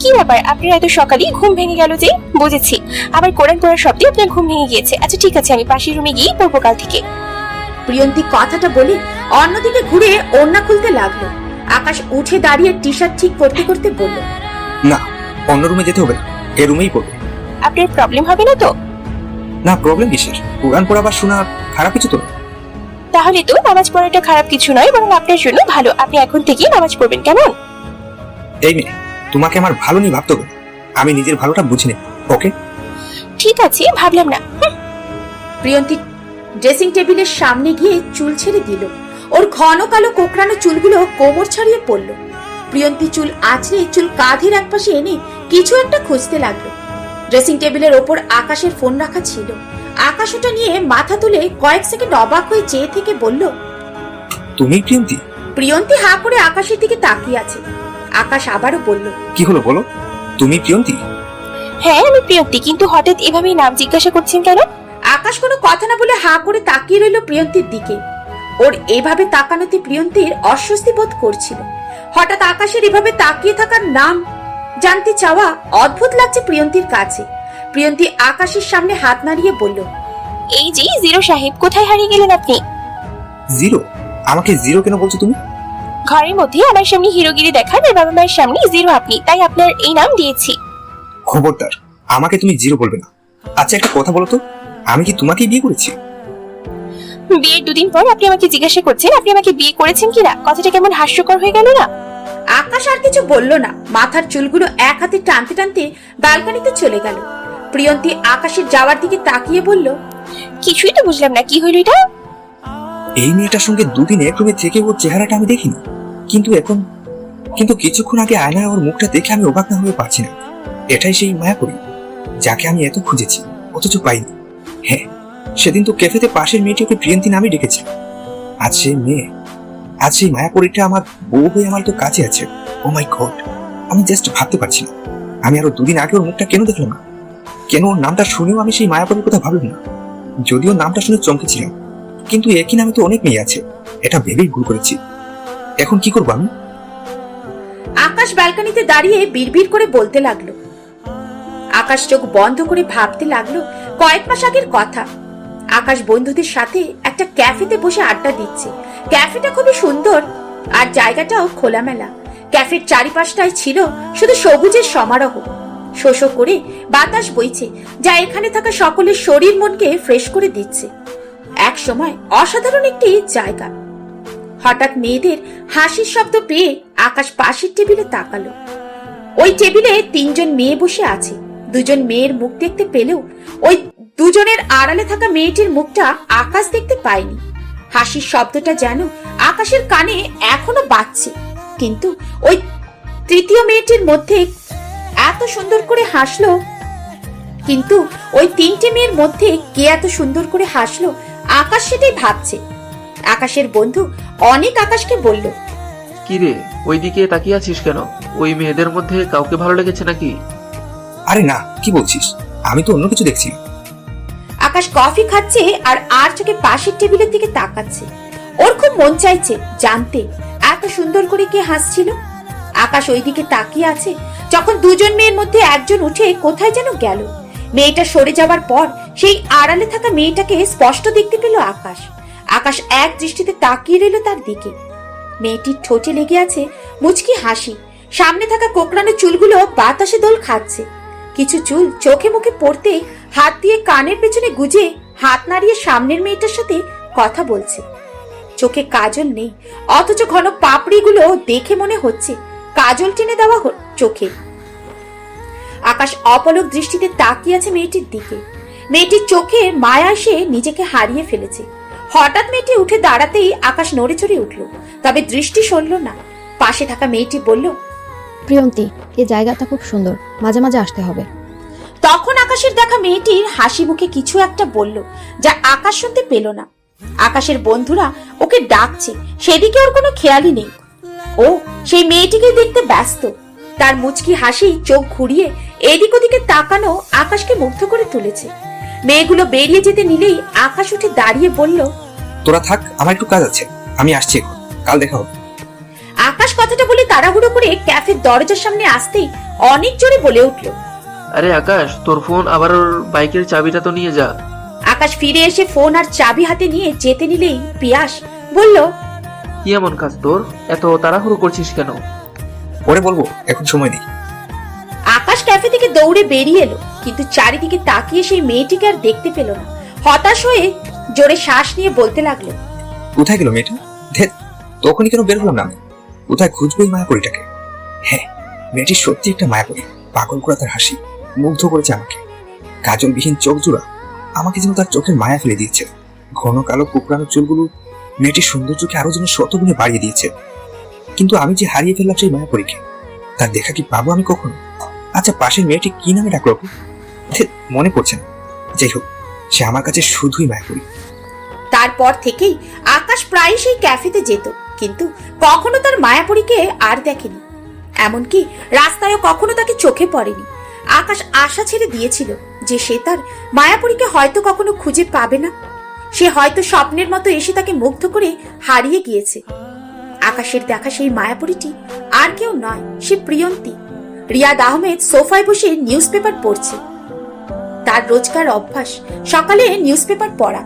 কি ব্যাপার, আপনার এত সকালেই ঘুম ভেঙে গেল যে? বুঝেছি, আবার কোরআন পড়ার শব্দে আপনার ঘুম ভেঙে গিয়েছে। আচ্ছা ঠিক আছে, আমি পাশের রুমে গিয়ে পড়বো কাল থেকে। প্রিয়ন্তী কথাটা বলে অন্যদিকে ঘুরে ওড়না খুলতে লাগলো। আকাশ উঠে দাঁড়িয়ে টি শার্ট ঠিক করতে করতে বলল, না, অন্য রুমে যেতে হবে না, এ রুমেই পড়বে। আপনার প্রবলেম হবে না তো? না, প্রবলেম কিসের? কোরআন পড়া বা শোনা খারাপ কিছু তো না। তাহলে তো নামাজ পড়াটা খারাপ কিছু নয়, বরং আপনার জন্য ভালো। আপনি এখন থেকেই নামাজ পড়বেন, কেমন? এই মেয়ে, তোমাকে আমার ভালো নিয়ে ভাবতে হবে, আমি নিজের ভালোটা বুঝি নেব। ওকে ঠিক আছে, ভাবলাম না। প্রিয়ন্তী ড্রেসিং টেবিলের সামনে গিয়ে চুল ছেড়ে দিল। ওর ঘন কালো কোকড়ানো চুলগুলো কোমর ছাড়িয়ে পড়ল। প্রিয়ন্তী চুল আঁচড়ে চুল কাঁধের একপাশে এনে কিছু একটা খুঁজতে লাগলো। ড্রেসিং টেবিলের ওপর আকাশের ফোন রাখা ছিল। আকাশ ওটা নিয়ে মাথা তুলে কয়েক সেকেন্ড অবাক হয়ে চেয়ে থেকে বলল, তুমি প্রিয়ন্তী? প্রিয়ন্তী হা করে আকাশের দিকে তাকিয়ে আছে। আকাশ আবারও বলল, কি হলো বলো, তুমি প্রিয়ন্তী? হ্যাঁ আমি প্রিয়ন্তী, কিন্তু হঠাৎ এভাবে নাম জিজ্ঞাসা করছেন কেন? আকাশ কোনো কথা না বলে হা করে তাকিয়ে রইল প্রিয়ন্তীর দিকে। ওর এভাবে তাকানোতে প্রিয়ন্তীর অস্বস্তি বোধ করছিল। হঠাৎ আকাশের এভাবে তাকিয়ে থাকার নাম জানতে চাওয়া অদ্ভুত লাগছে প্রিয়ন্তীর কাছে। প্রিয়ন্তী আকাশের সামনে হাত নাড়িয়ে বলল, এই যে জিরো সাহেব, কোথায় হারিয়ে গেলেন আপনি? জিরো? আমাকে জিরো কেন বলছো তুমি? ঘরের মধ্যে আমার সামনে হিরোগিরি দেখান আর বাবা মায়ের সামনে জিরো আপনি, তাই আপনার এই নাম দিয়েছি। খবরদার, আমাকে তুমি জিরো বলবে না। আচ্ছা একটা কথা বলো তো, আমি কি তোমাকে বিয়ে করেছি? বিয়ের 2 দিন পর আপনি আমাকে জিজ্ঞাসা করছেন আপনি আমাকে বিয়ে করেছেন কিনা? কথাটা কেমন হাস্যকর হয়ে গেল না? আকাশ আর কিছু বলল না। মাথার চুলগুলো এক হাতে টানতে টানতে ব্যালকনিতে চলে গেল। প্রিয়ন্তী আকাশের যাওয়ার দিকে তাকিয়ে বলল, কিছুই তো বুঝলাম না, কি হইল এটা? এই মেয়েটার সঙ্গে 2 দিন এক রুমে থেকে ওর চেহারাটা আমি দেখিনি, কিন্তু কিছুক্ষণ আগে আয়নায় ওর মুখটা দেখে আমি অবাক না হয়ে পারছি না। এটাই সেই মায়াপুরী যাকে আমি এত খুঁজেছি অথচ পাইনি। হ্যাঁ, সেদিন তো ক্যাফেতে পাশের মেয়েটি ওকে প্রিয়ন্তী নামে ডেকেছিল। আজ সেই মায়াপুরীটা আমার বউ হয়ে আমার তো কাছে আছে। ও মাই গড, আমি জাস্ট ভাবতে পারছি না আমি আরো 2 দিন আগে ওর মুখটা কেন দেখলাম না, কেন ওর নামটা শুনেও আমি সেই মায়াপুরীর কথা ভাবলাম না। যদিও নামটা শুনে চমকেছিলাম, কিন্তু একই নামে তো অনেক মেয়ে আছে, এটা ভেবেই ভুল করেছি। এখন কি করবো আমি? আকাশ ব্যালকনিতে দাঁড়িয়ে বিড়বিড় করে বলতে লাগলো। আকাশ চোখ বন্ধ করে ভাবতে লাগলো কয়েক মাস আগের কথা। আকাশ বন্ধুদের সাথে একটা ক্যাফেতে বসে আড্ডা দিচ্ছে। ক্যাফেটা খুবই সুন্দর আর জায়গাটাও খোলামেলা। ক্যাফের চারিপাশটায় ছিল শুধু সবুজের সমারোহ। শো শো করে বাতাস বইছে, যা এখানে থাকা সকলের শরীর মনকে ফ্রেশ করে দিচ্ছে। এক সময় অসাধারণ একটি জায়গা। হঠাৎ মেয়েদের হাসির শব্দ পেয়ে আকাশ পাশের টেবিলে তাকালো। ওই টেবিলে 3 জন মেয়ে বসে আছে। 2 জন মেয়ের মুখ দেখতে পেলেও ওই 2 জনের আড়ালে থাকা মেয়েটির মুখটা আকাশ দেখতে পায়নি। হাসির শব্দটা যেন আকাশের কানে এখনো বাজছে, কিন্তু ওই তৃতীয় মেয়েটির মধ্যে এত সুন্দর করে হাসলো, কিন্তু ওই 3টে মেয়ের মধ্যে কে এত সুন্দর করে হাসলো আকাশ সেটাই ভাবছে। আকাশের বন্ধু অনেক আকাশকে বলল, কিরে, ওইদিকে তাকিয়ে আছিস কেন? ওই মেয়েদের মধ্যে কাউকে ভালো লেগেছে নাকি? আরে না, কি বলছিস? আমি তো অন্য কিছু দেখছি। আকাশ কফি খাচ্ছে আর চোখে পাশের টেবিলের দিকে তাকাচ্ছে। ওর খুব মন চাইছে জানতে এত সুন্দর করে কে হাসছিল। আকাশ ওইদিকে তাকিয়ে আছে যখন 2 জন মেয়ের মধ্যে একজন উঠে কোথায় যেন গেল। মেয়েটা সরে যাওয়ার পর সেই আড়ালে থাকা মেয়েটাকে স্পষ্ট দেখতে পেল আকাশ। আকাশ এক দৃষ্টিতে তাকিয়ে রইল তার দিকে। মেয়েটির ঠোঁটে লেগে আছে মুচকি হাসি। সামনে থাকা কোকড়ানো চুলগুলো বাতাসে দোল খাচ্ছে। কিছু চুল চোখে মুখে পড়তে হাত দিয়ে কানের পেছনে গুজে হাত নাড়িয়ে সামনের মেয়েটার সাথে কথা বলছে। চোখে কাজল নেই, অথচ ঘন পাপড়িগুলো দেখে মনে হচ্ছে কাজল টেনে দেওয়া চোখে। আকাশ অপলক দৃষ্টিতে তাকিয়ে আছে মেয়েটির দিকে। মেয়েটির চোখে মায়া এসে নিজেকে হারিয়ে ফেলেছে। হঠাৎ মেয়েটি উঠে দাঁড়াতেই আকাশ নড়ে চড়ে উঠল, তবে দৃষ্টি সরল না। পাশে থাকা মেয়েটি বলল, প্রিয়ন্তী, এই জায়গাটা খুব সুন্দর, মাঝে মাঝে আসতে হবে। তখন আকাশের দেখা মেয়েটির হাসি মুখে কিছু একটা বলল, যা আকাশ শুনতে পেল না। আকাশের বন্ধুরা ওকে ডাকছে, সেদিকে ওর কোনো খেয়ালই নেই। ও সেই মেয়েটিকে দেখতে ব্যস্ত। তার মুচকি হাসি চোখ ঘুরিয়ে এদিক ওদিকে তাকানো আকাশকে মুগ্ধ করে তুলেছে। মেয়েগুলো বেরিয়ে যেতে নিলেই আকাশ উঠে দাঁড়িয়ে বলল, তোরা থাক, আমার একটু কাজ আছে, আমি আসছি এখন, কাল দেখা হবে। আকাশ কথাটা বলে তাড়াহুড়ো করে ক্যাফের দরজার সামনে আসতেই অনেক জোরে বলে উঠল, আরে আকাশ, তোর ফোন আবার ওর বাইকের চাবিটা তো নিয়ে যা। আকাশ ফিরে এসে ফোন আর চাবি হাতে নিয়ে যেতে নিলেই পিয়াস বলল, কি এমন কাজ তোর? এত তাড়াহুড়ো করছিস কেন? পরে বলবো, এখন সময় নেই। আকাশ ক্যাফে থেকে দৌড়ে বেরিয়ে এলো, কিন্তু চারিদিকে তাকিয়ে সেই মেয়েটিকে আর দেখতে পেল না। হতাশ হয়ে জোরে শ্বাস নিয়ে বলতে লাগলো, কোথায় গেল মেয়েটা? ধেৎ, তখনই কেন বের হলাম না আমি? কোথায় খুঁজবো এই মায়াপরিটাকে? হ্যাঁ, মেয়েটি সত্যি একটা মায়াপরি। পাগল করা তার হাসি মুগ্ধ করেছে আমাকে। কাজলবিহীন চোখ জোড়া আমাকে যেন তার চোখের মায়া ফেলে দিয়েছে। ঘন কালো কুকড়ানো চুলগুলো মেয়েটির সৌন্দর্যকে আরো যেন শতগুণে বাড়িয়ে দিয়েছে। কিন্তু আমি যে হারিয়ে ফেললাম সেই মায়াপরিকে, তার দেখা কি পাবো আমি কখনো? আচ্ছা, পাশের মেয়েটি কি নামে ডাকলো? মনে পড়ছে না। যাই হোক, সে আমার কাছে শুধুই মায়াপরি। তারপর থেকেই আকাশ প্রায় সেই ক্যাফেতে যেত, কিন্তু কখনো তার মায়াপরীকে আর দেখেনি। এমনকি রাস্তায়ও কখনো তাকে চোখে পড়েনি। আকাশ আশা ছেড়ে দিয়েছিল যে সে তার মায়াপরীকে হয়তো কখনো খুঁজে পাবে না। সে হয়তো স্বপ্নের মতো এসে তাকে মুগ্ধ করে হারিয়ে গিয়েছে। আকাশের দেখা সেই মায়াপরীটি আর কেউ নয়, সে প্রিয়ন্তী। রিয়াদ আহমেদ সোফায় বসে নিউজ পেপার পড়ছে। তার রোজকার অভ্যাস সকালে নিউজ পেপার পড়া।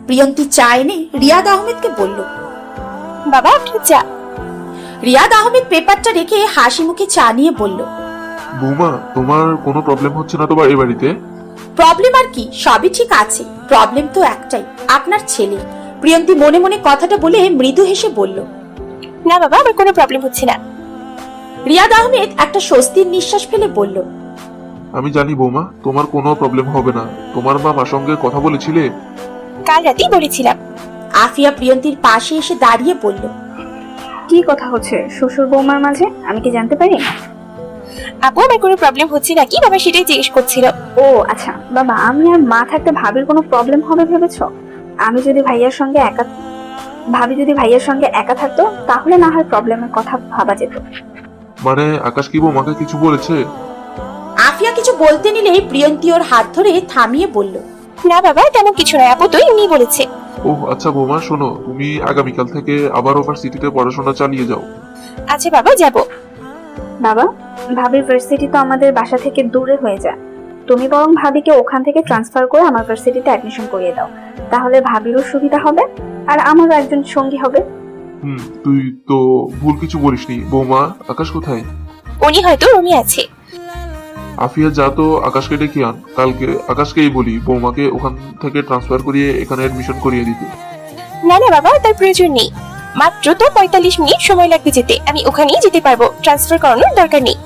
প্রিয়ন্তী চা এনে রিয়াদ আহমেদকে বলল, বাবা একটু চা। রিয়াদ আহমেদ পেপারটা রেখে হাসি মুখে চা নিয়ে বলল, বৌমা, তোমার কোনো প্রবলেম হচ্ছে না তো এই বাড়িতে? প্রবলেম আর কি, সবই ঠিক আছে। প্রবলেম তো একটাই, আপনার ছেলে। প্রিয়ন্তী মনে মনে কথাটা বলে মৃদু হেসে বলল, না বাবা, আমার কোনো প্রবলেম হচ্ছে না। রিয়াদ আহমেদ একটা স্বস্তির নিঃশ্বাস ফেলে বলল, আমি জানি বৌমা, তোমার কোনো প্রবলেম হবে না। তোমার মামার সঙ্গে কথা বলেছিলে? কাল রাতেই বলেছিলাম। আফিয়া প্রিয়ন্তীর পাশে এসে দাঁড়িয়ে বলল, কি কথা হচ্ছে শ্বশুর বৌমার মাঝে, আমি কি জানতে পারি? আপু, আমার কোনো প্রবলেম হচ্ছে নাকি বাবা সেটাই জিজ্ঞেস করছিল। ও আচ্ছা বাবা, আমি আর মা থাকতে ভাবির কোনো প্রবলেম হবে ভেবেছ? ভাবি যদি ভাইয়ার সঙ্গে একা থাকতো তাহলে না হয় প্রবলেমের কথা ভাবা যেত। মানে আকাশ কি বৌমাকে কিছু বলেছে? আফিয়া কিছু বলতে নিলেই প্রিয়ন্তী ওর হাত ধরে থামিয়ে বলল, না বাবা, তেমন কিছু নয়, আপু তো এমনি বলেছে। ও আচ্ছা বৌমা, শোনো, তুমি আগামীকাল থেকে আবার ইউনিভার্সিটিতে পড়াশোনা চালিয়ে যাও। আচ্ছা বাবা, যাব। বাবা, ভাবির ভার্সিটি তো আমাদের বাসা থেকে দূরে হয়ে যায়। তুমি বরং ভাবিকে ওখান থেকে ট্রান্সফার করে আমার ভার্সিটিতে অ্যাডমিশন করিয়ে দাও, তাহলে ভাবিরও সুবিধা হবে আর আমারও একজন সঙ্গী হবে। তুই তো ভুল কিছু বলিসনি বৌমা। আকাশ কোথায়? উনি হয়তো রুমে আছে। আফিয়া যা তো আকাশকে ডেকে আন, কালকে আকাশকেই বলি বৌমাকে ওখান থেকে ট্রান্সফার করিয়ে এখানে অ্যাডমিশন করিয়ে দিতে। না না বাবা, তার প্রয়োজন নেই। মাত্র তো 45 মিনিট সময় লাগবে যেতে, আমি ওখানেই যেতে পারবো, ট্রান্সফার করানোর দরকার নেই।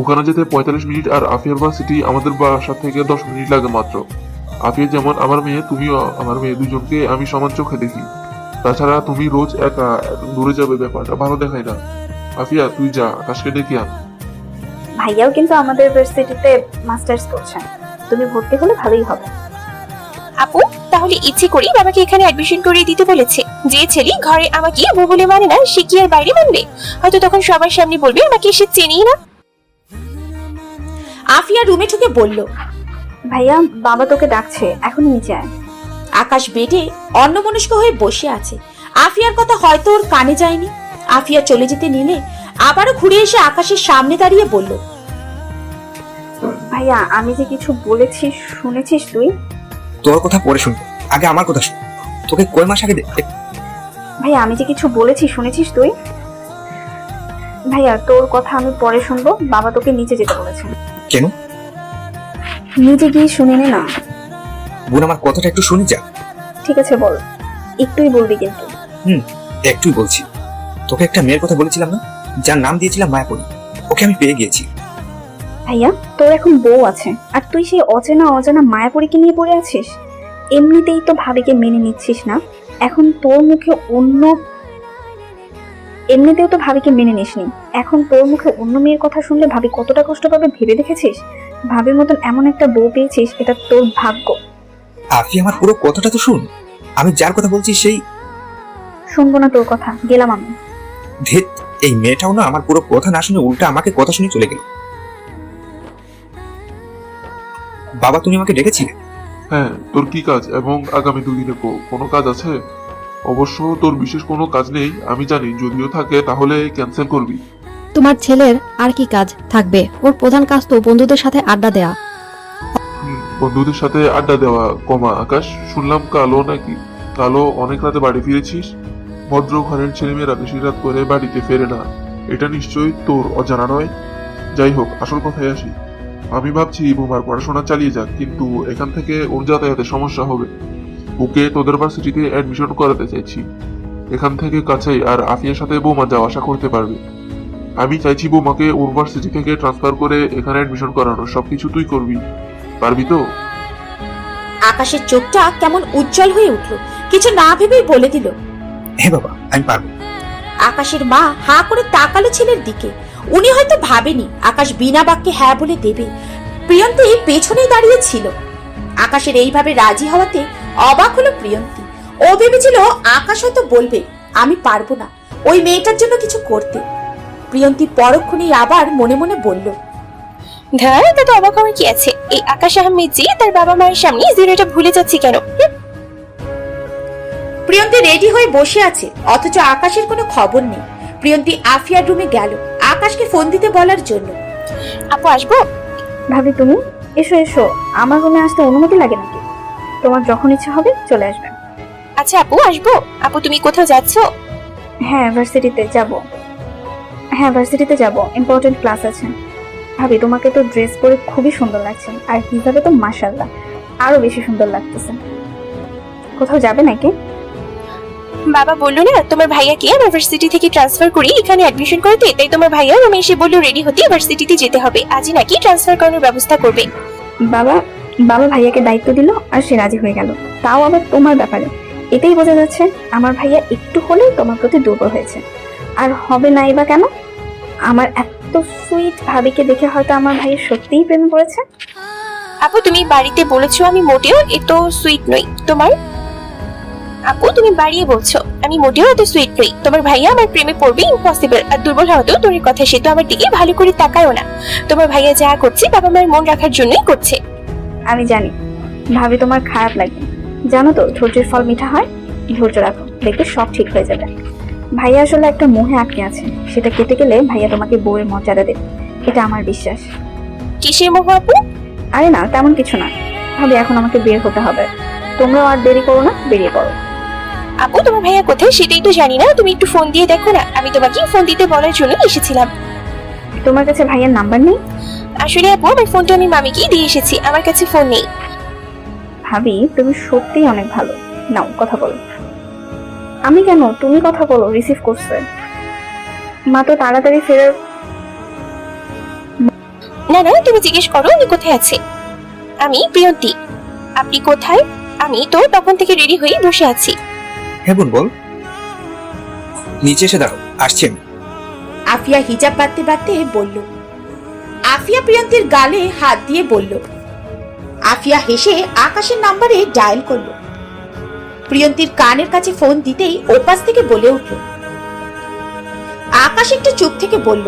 ওখানে যেতে 45 মিনিট, আর আফিয়ার ভার্সিটি আমাদের বাসা থেকে 10 মিনিট লাগে মাত্র। আফিয়া যেমন আমার মেয়ে, তুমিও আমার মেয়ে, দুজনকে আমি সমান চোখে দেখি। তাছাড়া তুমি রোজ একা দূরে যাবে, ব্যাপারটা ভালো দেখায় না। আফিয়া তুই যা, আকাশকে ডেকে আন। ভাইয়াও কিন্তু আমাদের ইউনিভার্সিটিতে মাস্টার্স করছেন, তুমি ভর্তি হলে ভালোই হবে। আপু তাহলে ইচ্ছে করি বাবাকে এখানে অ্যাডমিশন করিয়ে দিতে বলেছে। যে ছেলে ঘরে আমাকে বউ বলে মানে না, সে কি আর বাইরে মানবে? হয়তো তখন সবার সামনে বলবে আমাকে সে চেনেই না। আফিয়া রুমে ঢুকে বলল, ভাইয়া বাবা তোকে ডাকছে, এখন নিচে আয়। আকাশ বেডে অন্যমনস্ক হয়ে বসে আছে। আফিয়ার কথা হয়তো ওর কানে যায়নি। আফিয়া চলে যেতে নিলে আবারও ঘুরে এসে আকাশের সামনে দাঁড়িয়ে বলল, ভাইয়া আমি যে কিছু বলেছি শুনেছিস তুই? তোর কথা পরে শুনবো, আগে আমার কথা শুন। তোকে কয় মাস আগে ভাইয়া আমি যে কিছু বলেছি শুনেছিস তুই? ভাইয়া তোর কথা আমি পরে শুনবো, বাবা তোকে নিচে যেতে বলেছেন। কেন? নিচে গিয়ে শুনে নে না। বোন আমার কথাটা একটু শুনে যা। ঠিক আছে বল, একটুই বলবি কিন্তু। একটুই বলছি। তোকে একটা মেয়ের কথা বলেছিলাম না, যার নাম দিয়েছিলাম মায়াপরি, ওকে আমি পেয়ে গিয়েছি। ভাইয়া তোর এখন বউ আছে, আর তুই সেই অচেনা অজানা মায়াপরীকে নিয়ে পড়ে আছিস। এমনিতেই তো ভাবিকে মেনে নিচ্ছিস না, এখন তোর মুখে অন্য এমনিতেও তো ভাবিকে মেনে নিসনি, এখন তোর মুখে অন্য মেয়ের কথা শুনলে ভাবি কতটা কষ্ট পাবে ভেবে দেখেছিস? ভাবির মতন এমন একটা বউ পেয়েছিস, এটা তোর ভাগ্য। আফি আমার পুরো কথাটা তো শুন। আমি যার কথা বলছি সেই শুনবো না তোর কথা, গেলাম আমি। ধেত, এই মেয়েটাও না আমার পুরো কথা না শুনে উল্টা আমাকে কথা শুনে চলে গেল। বাবা তুমি আমাকে ডেকেছিলে? হ্যাঁ, তোর কি কাজ এবং আগামী 2 দিনে কোনো কাজ আছে? অবশ্য তোর বিশেষ কোনো কাজ নেই আমি জানি, যদিও থাকে তাহলে ক্যান্সেল করবি। তোমার ছেলের আর কি কাজ থাকবে? ওর প্রধান কাজ তো বন্ধুদের সাথে আড্ডা দেয়া। বন্ধুদের সাথে আড্ডা দেওয়া কমা। আকাশ, শুনলাম কালো অনেক রাতে বাড়ি ফিরেছিস। ভদ্র ঘরের ছেলেমেয়েরা বেশি রাত করে বাড়িতে ফেরে না, এটা নিশ্চয়ই তোর অজানা নয়। যাই হোক, আসল কথায় আসি। আমি ভাবছি বোমার পড়াশোনা চালিয়ে যাক, কিন্তু এখান থেকে ওর যাতায়াতে সমস্যা হবে। ওকে তোদের ভার্সিটিতে অ্যাডমিশন করাতে চাইছি, এখান থেকে কাছেই, আর আফিয়ার সাথে বোমা যাওয়া আসা করতে পারবে। আমি চাইছি বোমাকে ওর ভার্সিটি থেকে ট্রান্সফার করে এখানে অ্যাডমিশন করানো, সবকিছু তুই করবি, পারবি তো? আকাশের চোখটা কেমন উজ্জ্বল হয়ে উঠল, কিছু না ভেবেই বলে দিল, হ্যাঁ বাবা আমি পারবো। আকাশের মা হা করে তাকালো ছেলের দিকে। উনি হয়তো ভাবেনি আকাশ বিনা বাক্যে হ্যাঁ বলে দেবে। প্রিয়ন্তী পেছনেই দাঁড়িয়ে ছিল। আকাশের এইভাবে রাজি হওয়াতে অবাক হলো প্রিয়ন্তী। ও ভেবেছিল আকাশ হয়তো বলবে আমি পারবো না ওই মেয়েটার জন্য কিছু করতে। প্রিয়ন্তী পরক্ষণেই আবার মনে মনে বলল, ধর, তা অবাক হওয়ার কি আছে? এই আকাশ আহমেদ জি তার বাবা মায়ের সামনে জিরোটা ভুলে যাচ্ছি কেন? প্রিয়ন্তী রেডি হয়ে বসে আছে, অথচ আকাশের কোনো খবর নেই। প্রিয়ন্তী আফিয়ার রুমে গেল আকাশকে ফোন দিতে বলার জন্য। আপু আসবো? ভাবি তুমি এসো এসো, আমার রুমে আসতে অনুমতি লাগে নাকি? তোমার যখন ইচ্ছা হবে চলে আসবে। আচ্ছা আপু আসবো। আপু তুমি কোথাও যাচ্ছো? হ্যাঁ ভার্সিটিতে যাব, ইম্পর্টেন্ট ক্লাস আছে। ভাবি তোমাকে তো ড্রেস পরে খুবই সুন্দর লাগছে, আর হিসাবে তো মাশাআল্লাহ আরো বেশি সুন্দর লাগতেছে। কোথাও যাবে নাকি? বাবা বললো না তোমার ভাইয়াকে ইউনিভার্সিটি থেকে ট্রান্সফার করি এখানে অ্যাডমিশন করতে, তাই তোমার ভাইয়া রুমে এসে বললো রেডি হতে ইউনিভার্সিটিতে যেতে হবে, আজই নাকি ট্রান্সফার করানোর ব্যবস্থা করবে। বাবা ভাইয়াকে দায়িত্ব দিল আর সে রাজি হয়ে গেল, তাও আবার তোমার ব্যাপারে। এটাই বোঝা যাচ্ছে আমার ভাইয়া একটু হলেও তোমার প্রতি দুর্বল হয়েছে। আর হবে নাই বা কেন? আমার এত সুইট ভাবিকে দেখে হয়তো আমার ভাইয়া সত্যিই প্রেমে পড়েছে। আপু তুমি বাড়িতে বলেছো আমি মোটেও এত সুইট নই। তোমার আপু তুমি বাড়িয়ে বলছো আমি মোটেও এত সুইট নই। তোমার ভাইয়া আমার প্রেমে পড়বে ইম্পসিবল। আর দুর্বল হওয়াতেও তোর কথা, সে তো আমার দিকে ভালো করে তাকায়ও না। তোমার ভাইয়া যা করছে বাবা মায়ের মন রাখার জন্যই করছে। আমি জানি ভাবি তোমার খারাপ লাগে, জানো তো ধৈর্যের ফল মিঠা হয়। ধৈর্য রাখো, দেখবে সব ঠিক হয়ে যাবে। ভাইয়া আসলে একটা মোহে আটকে আছে, সেটা কেটে গেলে ভাইয়া তোমাকে বউয়ের মর্যাদা দেবে, এটা আমার বিশ্বাস। কিসের মোহ আপু? আরে না তেমন কিছু না ভাবি, এখন আমাকে বের হতে হবে, তোমরাও আর দেরি করো না, বেরিয়ে পড়ো। আপু তোমার ভাইয়া কোথায় সেটাই তো জানি না, তুমি একটু ফোন দিয়ে দেখো না। আমি তোমাকে ফোন দিতে বলার জন্য এসেছিলাম। তোমার কাছে ভাইয়ার নাম্বার নেই? আসলে আপু আমার ফোনটা আমি মামিকে দিয়ে এসেছি, আমার কাছে ফোন নেই। ভাবি তুমি সত্যিই অনেক ভালো। নাও কথা বলো। আমি কেন, তুমি কথা বলো, রিসিভ করছে। মা তো তাড়াতাড়ি ফেরার। না না, তুমি জিজ্ঞেস করো উনি কোথায় আছে। আমি প্রিয়ন্তী। আপনি কোথায়? আমি তো তখন থেকে রেডি হয়ে বসে আছি। হ্যাঁ বোন বল। নিচে এসে দাঁড়াও, আসছি আমি। আফিয়া হিজাব বাঁধতে বাঁধতে বলল। আফিয়া প্রিয়ন্তীর গালে হাত দিয়ে বলল। আফিয়া হেসে আকাশের নাম্বারে ডায়াল করলো। প্রিয়ন্তীর কানের কাছে ফোন দিতেই ওপাশ থেকে বলে উঠল। আকাশ একটু চুপ থেকে বলল।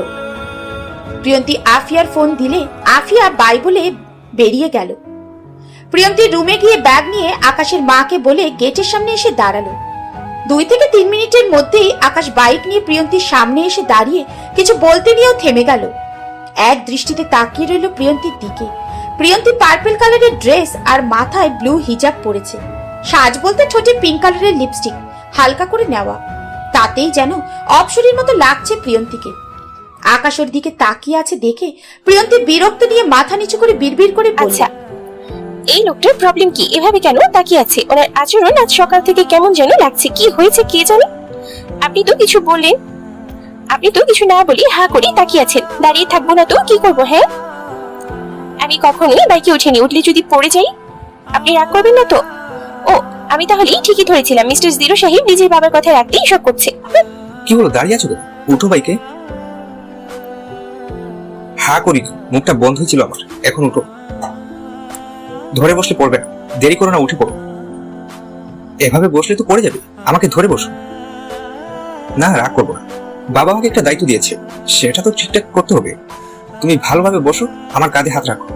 প্রিয়ন্তী আফিয়ার ফোন দিলে আফিয়া বাই বলে বেরিয়ে গেল। প্রিয়ন্তী রুমে গিয়ে ব্যাগ নিয়ে আকাশের মাকে বলে গেটের সামনে এসে দাঁড়ালো। 2 থেকে 3 মিনিটের মধ্যেই আকাশ বাইক নিয়ে প্রিয়ন্তীর সামনে এসে দাঁড়িয়ে কিছু বলতে নিয়েও থেমে গেল। এক দৃষ্টিতে তাকিয়ে রইল প্রিয়ন্তীর দিকে। প্রিয়ন্তী পার্পল কালারের ড্রেস আর মাথায় ব্লু হিজাব পরেছে। সাজ বলতে ঠোঁটে পিঙ্ক কালারের লিপস্টিক হালকা করে নেওয়া, তাতেই যেন অপসরীর মতো লাগছে প্রিয়ন্তীকে। আকাশ ওর দিকে তাকিয়ে আছে দেখে প্রিয়ন্তী বিরক্ত নিয়ে মাথা নিচু করে বিড়বিড় করে বলল। আচ্ছা, এই লোকটার প্রবলেম কি? এভাবে কেন তাকিয়ে আছে? ওনার আচরণ আজ সকাল থেকে কেমন যেন লাগছে। কি হয়েছে কে জানে? আপনি তো কিছু বললেন, আপনি তো কিছু না বলে হা করে তাকিয়ে আছেন। দাঁড়িয়ে থাকবো না তো কি করবো? হ্যাঁ, আমি কখনোই বাইকে উঠিনি, উঠলে যদি পড়ে যাই আপনি রাগ করবেন না তো? ও, আমি তাহলে ঠিকই ধরেছিলাম, মিস্টার জিরো সাহেব নিজের বাবার কথা রাখতেই সব করছে। কি হলো, দাঁড়িয়ে আছো কেন? উঠো বাইকে। হা করি, মুখটা বন্ধ ছিল আমার, এখন উঠো। ধরে বসলে পড়বে না, দেরি করো না, উঠে পড়ো। এভাবে বসলে তো পড়ে যাবে, আমাকে ধরে বসো। না, রাগ করবো না, বাবা আমাকে একটা দায়িত্ব দিয়েছে, সেটা তো ঠিকঠাক করতে হবে। তুমি ভালোভাবে বসো, আমার কাঁধে হাত রাখো।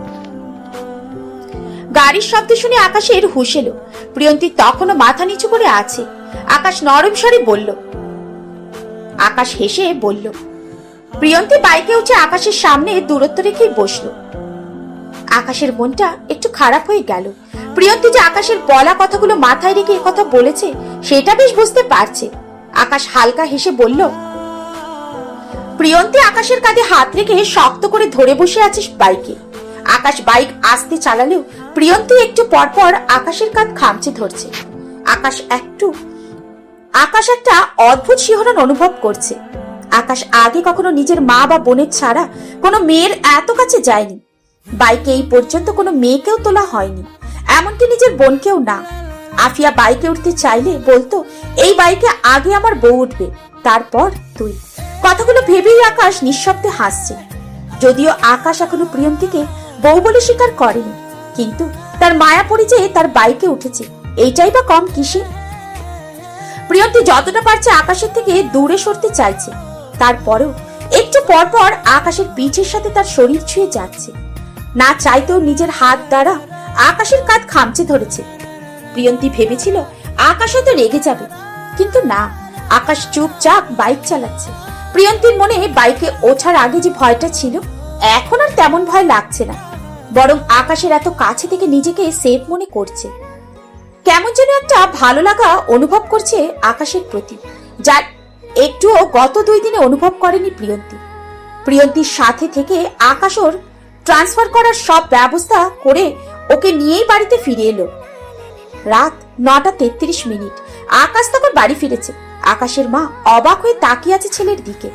গাড়ির শব্দ শুনে আকাশের হুঁশ এলো। প্রিয়ন্তী তখনও মাথা নিচু করে আছে। আকাশ নরম স্বরে বলল। আকাশ হেসে বলল। প্রিয়ন্তী বাইকে উঠে আকাশের সামনে দূরত্ব রেখেই বসলো। আকাশের মনটা একটু খারাপ হয়ে গেল। প্রিয়ন্তী যে আকাশের বলা কথাগুলো মাথায় রেখে কথা বলেছে সেটা বেশ বুঝতে পারছে। আকাশ হালকা হেসে বলল। প্রিয়ন্তী আকাশের কাঁধে হাত রেখে শক্ত করে ধরে বসে আছে বাইকে। আকাশ বাইক আস্তে চালালেও প্রিয়ন্তী একটু পরপর আকাশের কাঁধ খামচে ধরছে। আকাশ একটা অদ্ভুত শিহরণ অনুভব করছে। আকাশ আগে কখনো নিজের মা বা বোনের ছাড়া কোনো মেয়ের এত কাছে যায়নি। বাইকে এই পর্যন্ত কোনো মেয়েকেও তোলা হয়নি, এমনকি নিজের বোনকেও না। আফিয়া বাইকে উঠতে চাইলে বলতো, এই বাইকে আগে আমার বউ উঠবে, তারপর তুই। কথাগুলো ভেবেই আকাশ নিঃশব্দে হাসছে। যদিও আকাশ এখনো প্রিয়ন্তীকে বউ বলে স্বীকার করেনি, কিন্তু তার মায়া পরিচয়ে তার বাইকে উঠেছে, এইটাই বা কম কিসে। প্রিয়ন্তী যতটা পারছে আকাশের থেকে দূরে সরতে চাইছে, তারপরেও একটু পরপর আকাশের পিঠের সাথে তার শরীর ছুঁয়ে যাচ্ছে। না চাইতেও নিজের হাত দ্বারা আকাশের কাঁধ খামচে ধরেছে। প্রিয়ন্তী ভেবেছিল আকাশ হয়তো রেগে যাবে, কিন্তু না, আকাশ চুপচাপ বাইক চালাচ্ছে। প্রিয়ন্তীর মনে বাইকে ওঠার আগে যে ভয়টা ছিল, এখন আর তেমন ভয় লাগছে না, বরং আকাশের এত কাছে থেকে নিজেকে সেফ মনে করছে। কেমন যেন একটা ভালো লাগা অনুভব করছে আকাশের প্রতি, যার একটুও গত 2 দিনে অনুভব করেনি প্রিয়ন্তী। প্রিয়ন্তীর সাথে থেকে আকাশ ওর ট্রান্সফার করার সব ব্যবস্থা করে ওকে নিয়েই বাড়িতে ফিরে এলো। রাত 9:33। আকাশ তখন বাড়ি ফিরেছে। আকাশের মা অবাক হয়ে তাকিয়ে আছে ছেলের দিকে।